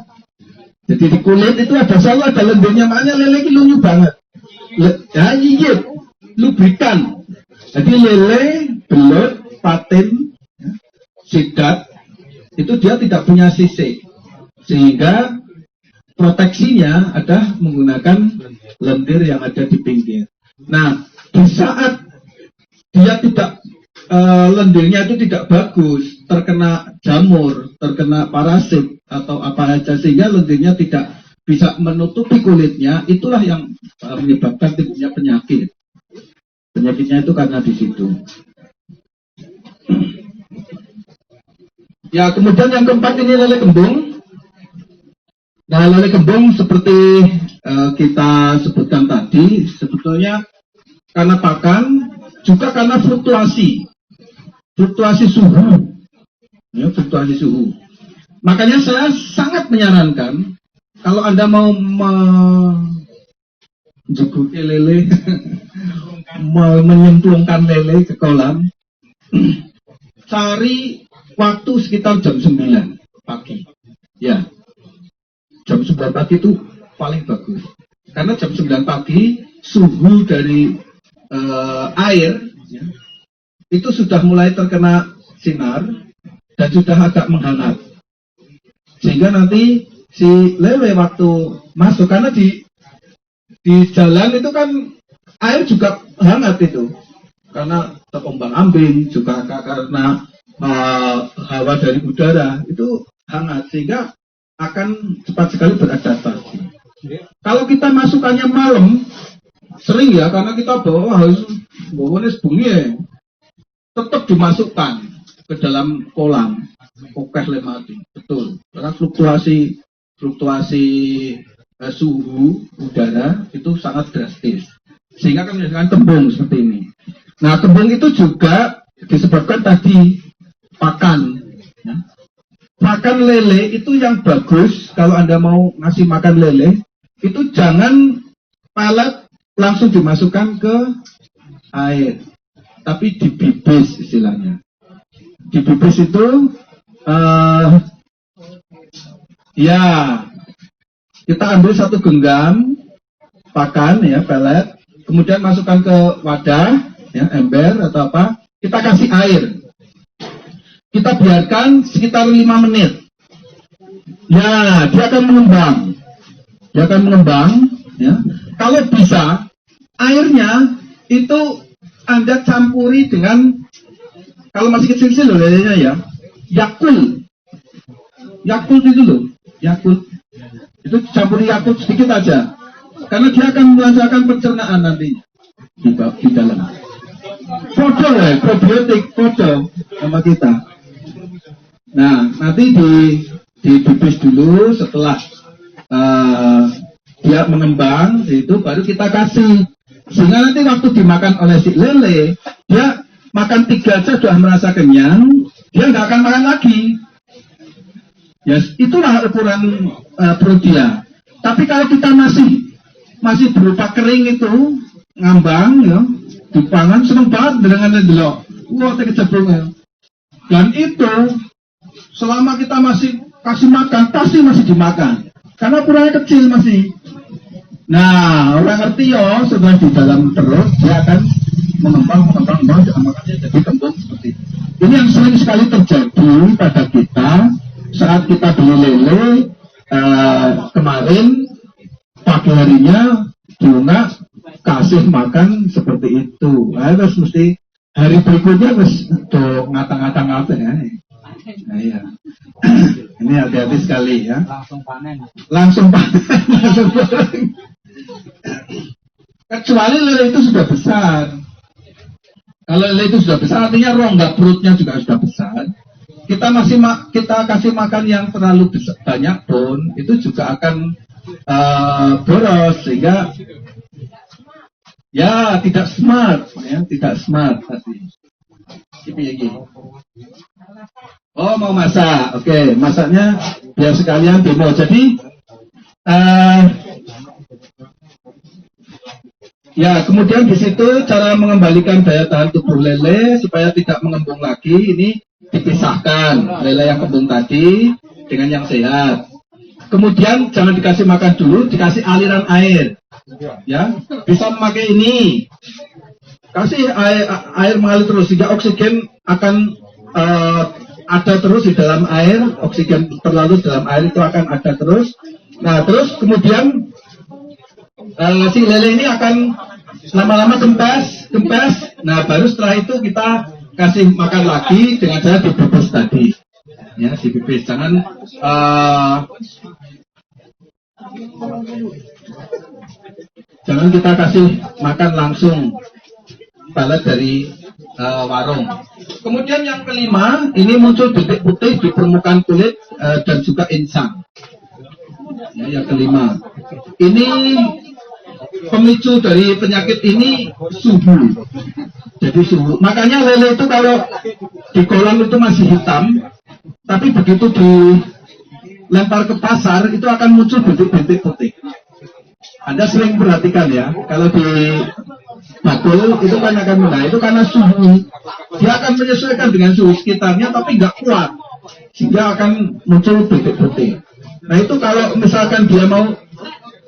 jadi di kulit itu selalu ada lendirnya, makanya lele itu lunyu banget. Ya yiyip, lubrikan. Jadi lele, belut, patin, ya, sidat itu dia tidak punya sisik, sehingga proteksinya ada menggunakan lendir yang ada di pinggir. Nah, di saat dia tidak lendirnya itu tidak bagus, terkena jamur, terkena parasit atau apa saja, sehingga lendirnya tidak bisa menutupi kulitnya, itulah yang menyebabkan timbulnya penyakit. Penyakitnya itu karena di situ. Ya, kemudian yang keempat ini lele kembung. Nah, lele kembung seperti kita sebutkan tadi, sebetulnya karena pakan, juga karena fluktuasi suhu. Ya, fluktuasi suhu. Makanya saya sangat menyarankan, kalau Anda mau menjeguki lele, menyemplungkan lele ke kolam, cari waktu sekitar jam 9 pagi. Ya, jam 9 pagi itu paling bagus. Karena jam 9 pagi, suhu dari air, ya, itu sudah mulai terkena sinar, dan sudah agak menghangat. Sehingga nanti si lele waktu masuk, karena di jalan itu kan air juga hangat itu, karena terombang ambing, juga karena hawa dari udara itu hangat, sehingga akan cepat sekali beradaptasi. Kalau kita masukannya malam, sering ya, karena kita harus bawa bunyi ya, tetap dimasukkan ke dalam kolam. Oke, mati, betul. Karena fluktuasi suhu udara itu sangat drastis, sehingga akan menimbulkan kembung seperti ini. Nah, kembung itu juga disebabkan tadi pakan. Ya. Pakan lele itu yang bagus kalau Anda mau ngasih makan lele, itu jangan pelet langsung dimasukkan ke air, tapi dibibis istilahnya. Dibibis itu ya, kita ambil satu genggam pakan ya, pelet, kemudian masukkan ke wadah ya, ember atau apa, kita kasih air, kita biarkan sekitar 5 menit. Ya, dia akan mengembang ya. Kalau bisa airnya itu Anda campuri dengan, kalau masih kecil-kecil loh lelenya ya, Yakult itu loh, Yakult itu campuri Yakult sedikit aja, karena dia akan melancarkan pencernaan nanti di dalam. Foto ya, probiotik foto sama kita. Nah, nanti dibibis dulu, setelah dia mengembang, itu baru kita kasih, sehingga nanti waktu dimakan oleh si lele, dia makan 3 aja sudah merasa kenyang, dia nggak akan makan lagi. Ya, itulah ukuran perut dia. Tapi kalau kita masih berupa kering itu, ngambang, ya, dipangan, seneng banget dengan delok. Wah, terkejebung ya. Dan itu, selama kita masih kasih makan, pasti masih dimakan. Karena ukurannya kecil masih. Nah, orang ngerti ya, setelah di dalam perut, dia akan mengembang, makanya jadi kembung seperti itu. Ini yang sering sekali terjadi pada kita saat kita beli lele kemarin pagi harinya diunak kasih makan seperti itu. Nah, terus mesti hari berikutnya terus ngatang-ngatang apa ya. Nah, iya. Ini hati-hati sekali ya. Langsung panen. Kecuali lele itu sudah besar. Kalau lele itu sudah besar, artinya rongga perutnya juga sudah besar. Kita kasih makan yang terlalu banyak pun itu juga akan boros, sehingga ya tidak smart tadi. Ini. Oh, mau masak, oke, masaknya biar sekalian demo. Jadi ya, kemudian di situ cara mengembalikan daya tahan tubuh lele supaya tidak mengembung lagi, ini dipisahkan lele yang kembung tadi dengan yang sehat. Kemudian jangan dikasih makan dulu, dikasih aliran air. Ya, bisa memakai ini. Kasih air mengalir terus sehingga oksigen akan ada terus di dalam air, oksigen terlalu dalam air itu akan ada terus. Nah, terus kemudian si lele ini akan lama-lama kempes. Nah, baru setelah itu kita kasih makan lagi dengan cara dibibis tadi. Ya, dibibis. Jangan kita kasih makan langsung. pelet dari warung. Kemudian yang kelima, ini muncul bintik putih di permukaan kulit dan juga insang. Ya, yang kelima, ini pemicu dari penyakit ini suhu. Jadi suhu. Makanya lele itu kalau di kolam itu masih hitam, tapi begitu dilempar ke pasar itu akan muncul bintik-bintik putih. Anda sering perhatikan ya, kalau di bakul itu kan akan itu karena suhu. Dia akan menyesuaikan dengan suhu sekitarnya, tapi nggak kuat, sehingga akan muncul bintik putih. Nah itu kalau misalkan dia mau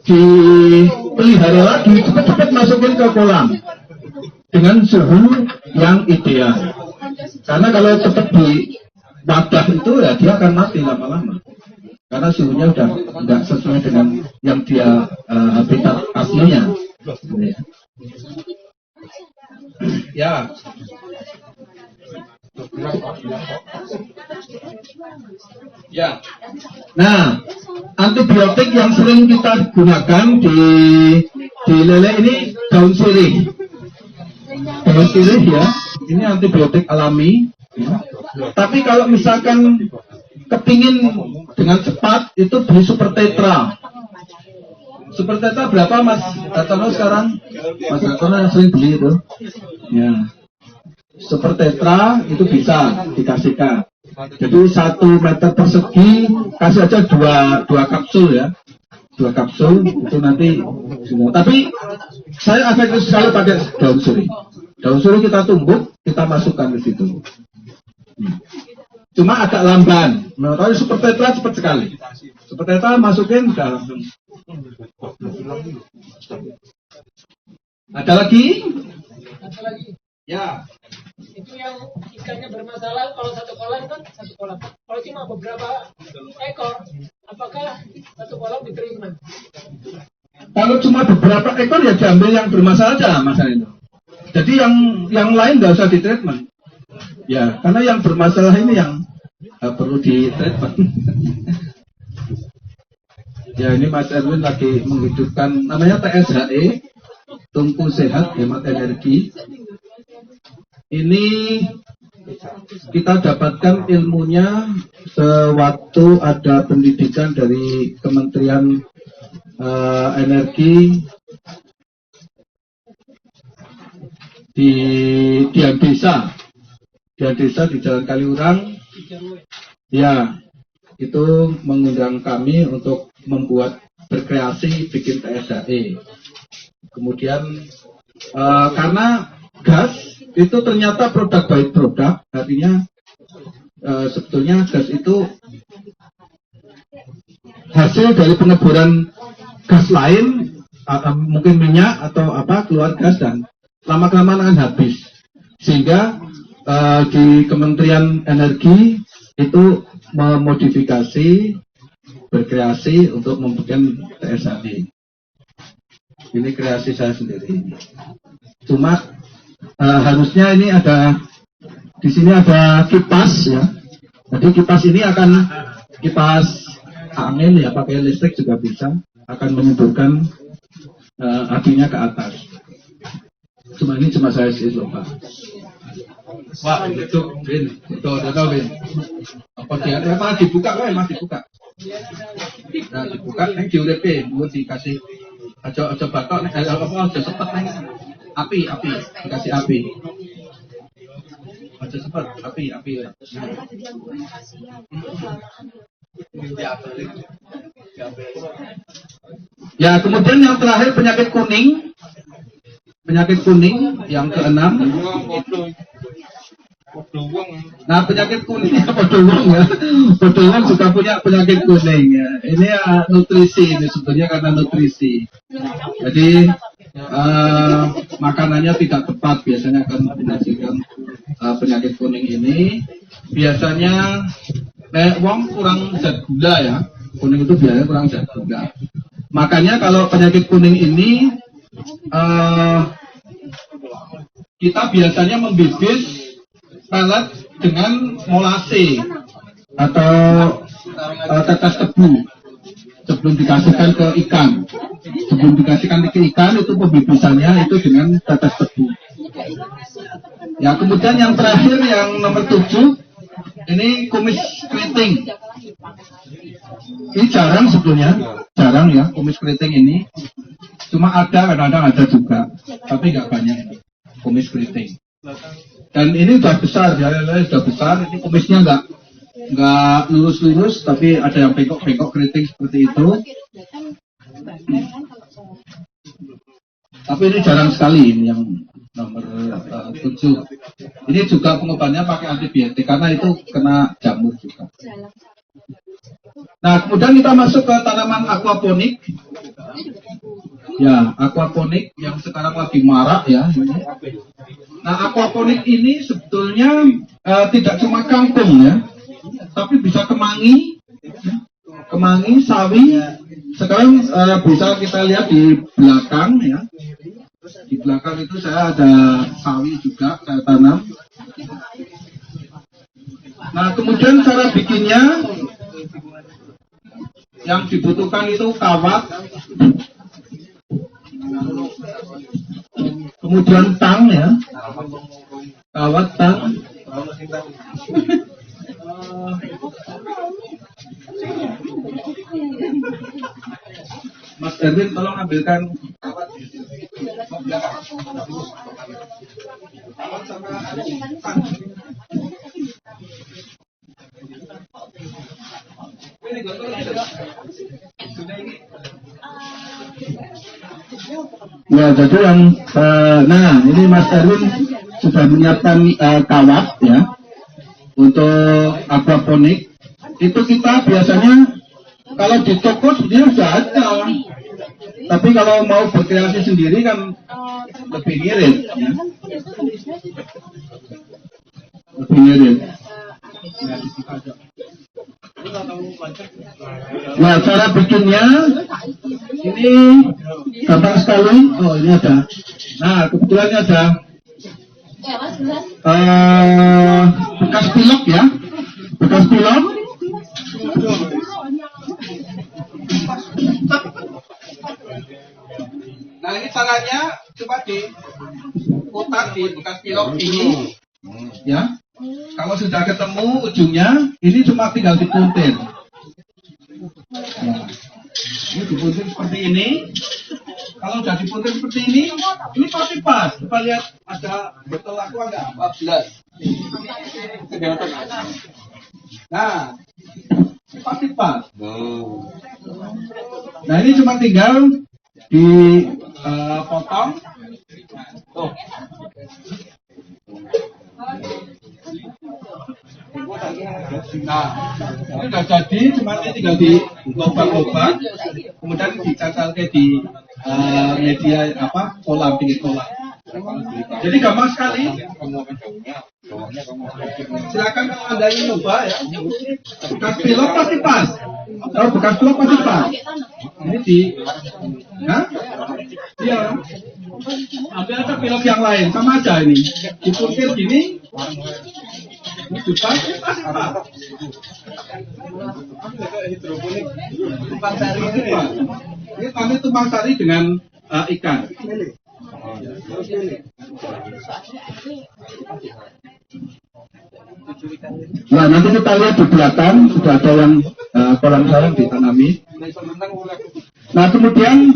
dipelihara lagi, cepat-cepat masukin ke kolam dengan suhu yang ideal. Karena kalau cepat di wadah itu ya dia akan mati lama-lama. Karena suhunya udah nggak sesuai dengan yang dia habitat aslinya. Ya. Ya. Nah, antibiotik yang sering kita gunakan di lele ini daun sirih. Daun sirih ya, ini antibiotik alami. Ya. Tapi kalau misalkan kepingin dengan cepat itu beli Super Tetra. Super Tetra berapa Mas Datono sekarang? Mas Datono yang sering beli itu. Ya. Super Tetra itu bisa dikasihkan. Jadi 1 meter persegi kasih aja dua kapsul ya. 2 kapsul itu nanti semua. Tapi saya efektif sekali pakai daun sirih. Daun sirih kita tumbuk, kita masukkan ke situ. Cuma agak lamban. Nah, kalau Super Tetra cepat sekali. Super Tetra masukin udah langsung. Ada lagi? Ya. Itu yang ikannya bermasalah, kalau satu kolam kan satu kolam. Kalau cuma beberapa ekor, apakah satu kolam diterima? Kalau cuma beberapa ekor ya diambil yang bermasalah aja masalah itu. Jadi yang lain nggak usah ditreatment. Ya, karena yang bermasalah ini yang perlu ditreatment. Ya, ini Mas Erwin lagi menghidupkan namanya TSHE, Tungku Sehat Hemat Energi. Ini kita dapatkan ilmunya sewaktu ada pendidikan dari Kementerian Energi di Dian Desa di Jalan Kaliurang. Ya, itu mengundang kami untuk membuat berkreasi bikin TSHE. Kemudian karena gas itu ternyata produk by produk, artinya sebetulnya gas itu hasil dari pengeboran gas lain, mungkin minyak atau apa, keluar gas dan lama-kelamaan akan habis. Sehingga di Kementerian Energi itu memodifikasi, berkreasi untuk membuat TSHE. Ini kreasi saya sendiri. Cuma harusnya ini ada di sini ada kipas ya. Jadi kipas ini akan kipas angin ya, pakai listrik juga bisa, akan menyemburkan apinya ke atas. Cuma ini cuma saya sih lupa. Wah, itu Bin, itu Bin. Apa dia? Apa dibuka kok? Mas dibuka. Nah, dibuka ning diurepe, mau dikasih aja batok nek apa aja sepet ning api dikasih api. Aja sepet api. Ya, kemudian yang terakhir penyakit kuning. Penyakit kuning yang keenam. Nah, penyakit kuning podowong ya. Podowong juga punya penyakit kuning ya. Ini nutrisi, ini sebenarnya karena nutrisi. Jadi makanannya tidak tepat, biasanya akan menghasilkan penyakit kuning ini. Biasanya wong kurang zat gula ya. Kuning itu biasanya kurang zat gula. Makanya kalau penyakit kuning ini kita biasanya membibis pelet dengan molase atau tetes tebu sebelum dikasihkan ke ikan. Sebelum dikasihkan ke ikan itu pembibisannya itu dengan tetes tebu. Ya, kemudian yang terakhir yang nomor 7 ini kumis keriting. Ini jarang sebetulnya, jarang ya kumis keriting ini. Cuma ada, kadang-kadang ada juga, tapi nggak banyak kumis keriting. Dan ini udah besar, ya, sudah besar. Ini kumisnya nggak lurus-lurus, tapi ada yang bengkok-bengkok keriting seperti itu. Tapi ini jarang sekali ini yang nomor 7. Ini juga pengobatannya pakai antibiotik karena itu kena jamur juga. Nah, kemudian kita masuk ke tanaman aquaponik. Ya, aquaponik yang sekarang lagi marak ya. Nah, aquaponik ini sebetulnya tidak cuma kangkung ya, tapi bisa kemangi, sawi. Sekarang bisa kita lihat di belakang ya. Di belakang itu saya ada sawi juga saya tanam. Nah, kemudian cara bikinnya yang dibutuhkan itu kawat, kemudian tang ya, kawat, tang. Mas Erwin, tolong ambilkan kawat. Ya, jadi yang nah ini Mas Erwin sudah menyiapkan kawat ya untuk aquaponik. Itu kita biasanya kalau di toko dia sudah ada. Tapi kalau mau berkreasi sendiri kan lebih ngirit ya. Lebih ngirit. Nah, cara bikinnya ini gampang sekali. Oh, ini ada. Nah, kebetulan ini ada bekas pilok ya. Bekas pilok. Nah, ini caranya coba diputar di bekas pilok ini ya. Kalau sudah ketemu ujungnya, ini cuma tinggal dipuntir. Nah, ini dipuntir seperti ini. Kalau sudah dipuntir seperti ini pasti pas. Coba lihat, ada botol aqua nggak? 14. Nah, ini pasti pas. Nah, ini cuma tinggal dipotong. Tuh. Nah, ini sudah jadi, cuma ini tinggal dilobak-lobak, kemudian dicacalke di media kolam, pinggir kolam. Jadi gampang sekali. Silakan kalau Anda ingin coba ya. Bekas pilok pasti pas. Kalau bekas pilok pasti pas. Ini iya. Ambil aja pilok yang lain, sama aja ini. Dipuntir gini. Ini juga pasti pas. Tumpang sari ini kami tumpang sari dengan ikan. Nah, nanti kita lihat di belakang sudah ada yang kolam sarang ditanami. Nah, kemudian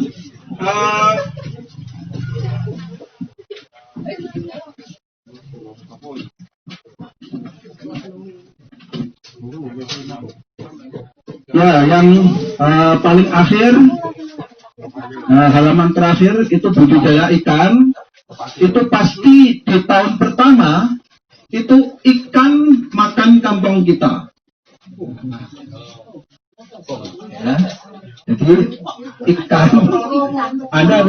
ya, yang paling akhir, halaman terakhir itu budidaya ikan. Itu pasti di tahun pertama itu ikan makan kantong kita. Ya, jadi ikan Anda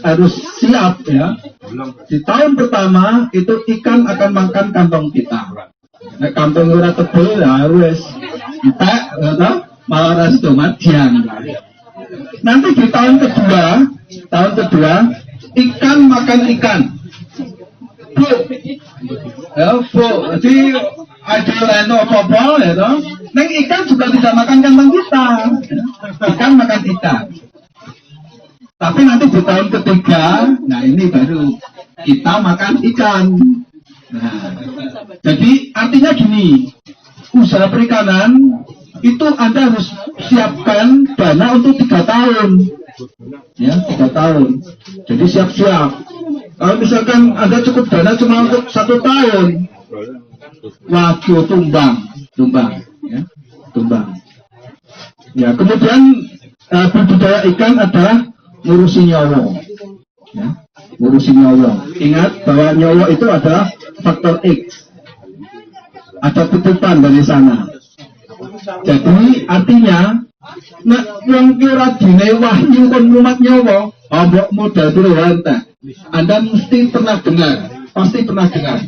harus siap ya. Di tahun pertama itu ikan akan makan kantong kita. Nah, kantong ora tebel ya wis entek malah ras tomatian. Nanti di tahun kedua ikan makan ikan. Jadi ada lain apa-apa ya toh. Neng ikan juga tidak makan kantong kita. Ikan makan ikan. Tapi nanti di tahun ketiga, nah ini baru kita makan ikan. Nah, jadi artinya gini, usaha perikanan itu Anda harus siapkan dana untuk 3 tahun. Ya, 3 tahun. Jadi siap-siap. Kalau misalkan Anda cukup dana cuma untuk 1 tahun, waduh tumbang, ya, tumbang. Ya, kemudian budidaya ikan adalah ngurusi nyawa. Ya, ngurusi nyawa. Ingat bahwa nyawa itu adalah faktor X. Ada titipan dari sana. Jadi artinya, nah, yang kira dine wahyu kon mumat nyawa, mbok modal dulu ente. Anda mesti pernah dengar, pasti pernah dengar.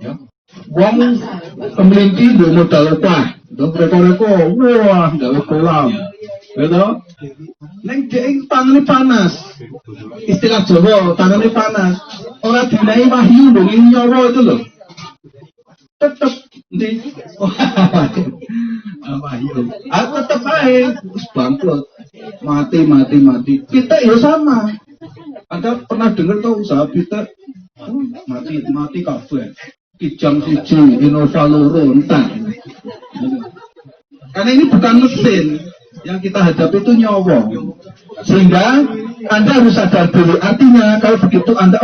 Ya. Wong kemelinti do modal apa? Do reko-reko, wah, gawe kolam. Gitu. Neng dhek tangane panas. Istilah Jawa, tangane panas. Ora dinai wahyu ndonge nyawa itu loh. Tetep di wahyu. Tetep ae bangkrut. Mati. Kita ya sama. Anda pernah dengar tuh usaha kita mati kabeh. Kijang siji, Innova loro entar. Karena ini bukan mesin. Yang kita hadapi itu nyawa. Sehingga Anda harus sadar dulu. Artinya kalau begitu Anda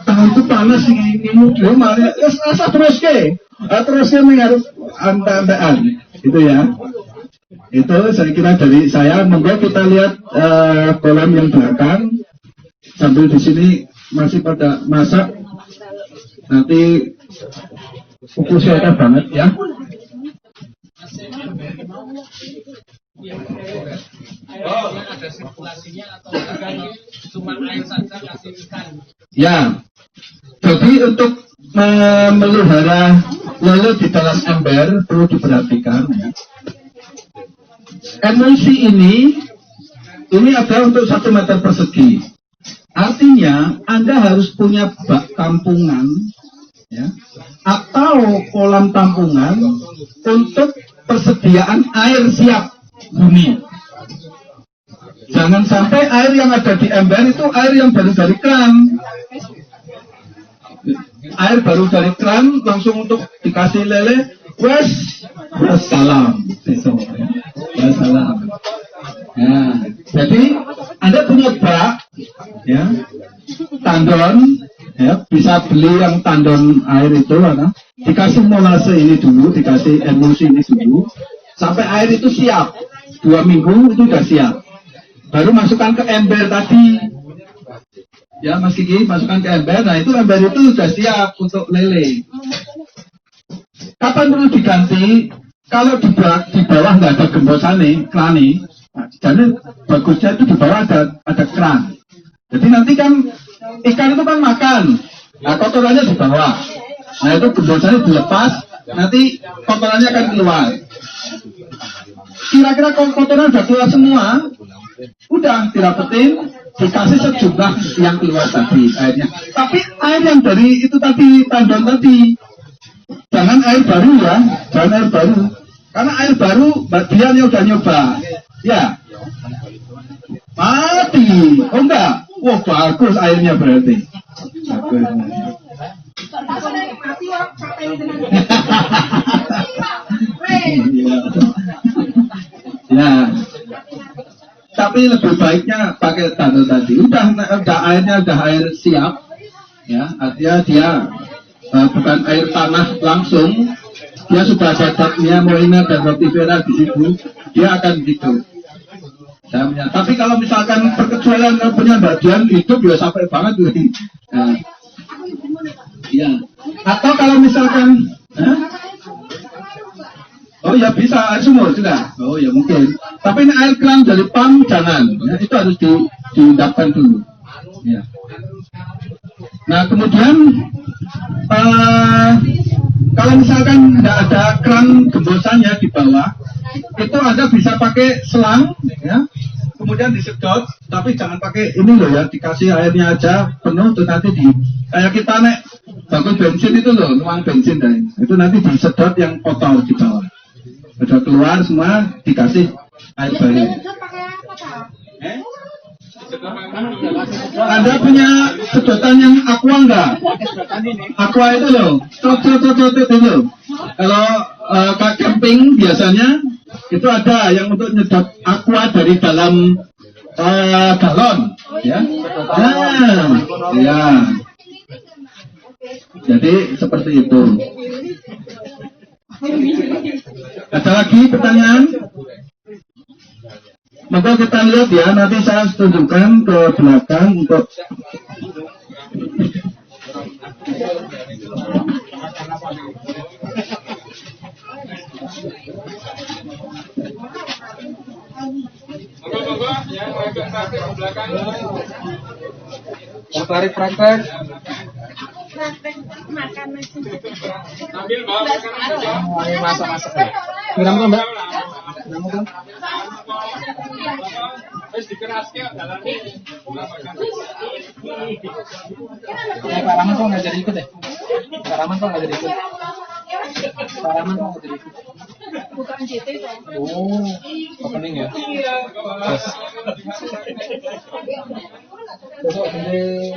tangan itu panas ini dulu mari terusnya harus anda-andaan. Itu ya. Itu saya kira dari saya. Monggo kita lihat kolam yang belakang. Sambil di sini masih pada masak. Nanti fokusnya banget ya. Ada sirkulasinya atau cuma air saja kasih ikan. Ya, jadi untuk memelihara lele di dalam ember perlu diperhatikan. Ya. Emulsi ini adalah untuk 1 meter persegi. Artinya Anda harus punya bak tampungan, ya, atau kolam tampungan untuk persediaan air siap bumi. Jangan sampai air yang ada di ember itu air yang baru dari keran. Air baru dari keran langsung untuk dikasih lele, wassalam. Wassalam. Nah, jadi Anda punya bak, ya, tandon, ya, bisa beli yang tandon air itu, ya, dikasih molase ini dulu, dikasih emulsi ini dulu, sampai air itu siap. 2 minggu itu sudah siap. Baru masukkan ke ember tadi. Ya, Mas Kiki, masukkan ke ember. Nah, itu ember itu sudah siap untuk lele. Kapan perlu diganti? Kalau di bawah nggak ada gembosane, klani, nah, jadi bagusnya itu di bawah ada keran. Jadi nanti kan ikan itu kan makan. Nah, kotorannya di bawah. Nah, itu gembosane dilepas, nanti kotorannya akan keluar. Kira-kira kotoran udah keluar semua, udah dirapetin, dikasih sejumlah yang keluar tadi airnya. Tapi air yang dari itu tadi, tandon tadi, jangan air baru ya, jangan air baru. Karena air baru, Mbak Dian yang udah nyoba, ya, mati. Oh enggak, wah bagus airnya berarti. Bagus. Ya, tapi lebih baiknya pakai tandon tadi. Udah airnya udah air siap, ya. Artinya dia bukan air tanah langsung. Dia sudah ada zatnya moina dan rotifera di situ. Dia akan gitu. Tapi kalau misalkan perkecualian punya Mbak Dian hidup ya sampai banget tuh. Nah, ya. Atau kalau misalkan, oh ya bisa air sumur juga. Oh ya mungkin. Tapi ini air keran dari pam jangan. Ya, itu harus diendapkan dulu. Ya. Nah kemudian kalau misalkan tidak ada keran gembosannya di bawah, itu Anda bisa pakai selang, ya. Kemudian disedot, tapi jangan pakai ini loh ya, dikasih airnya aja penuh, terus nanti kayak kita naik bangku bensin itu loh, nuang bensin dan itu nanti disedot yang kotor di bawah. Sudah keluar semua, dikasih air baru. Anda punya sedotan yang aqua enggak? Aqua itu loh, cocok itu loh. Kalau camping biasanya itu ada yang untuk nyedot aqua dari dalam galon, ya. Nah, ya. Jadi seperti itu. Ada lagi pertanyaan? Maka kita lihat ya, nanti saya tunjukkan ke belakang untuk Tertarik praktek? Praktek makan nasi. Ambil Mbak, Ayo masak-masak ya. Geram tuh Mbak. wis dikeraske dalane. Pak Rahman kok nggak jadi ikut ya? Pak Rahman kok nggak jadi ikut? Pak Rahman kok nggak jadi ikut? Bukan JT toh. Oh, opening ya? Yes. Besok gede.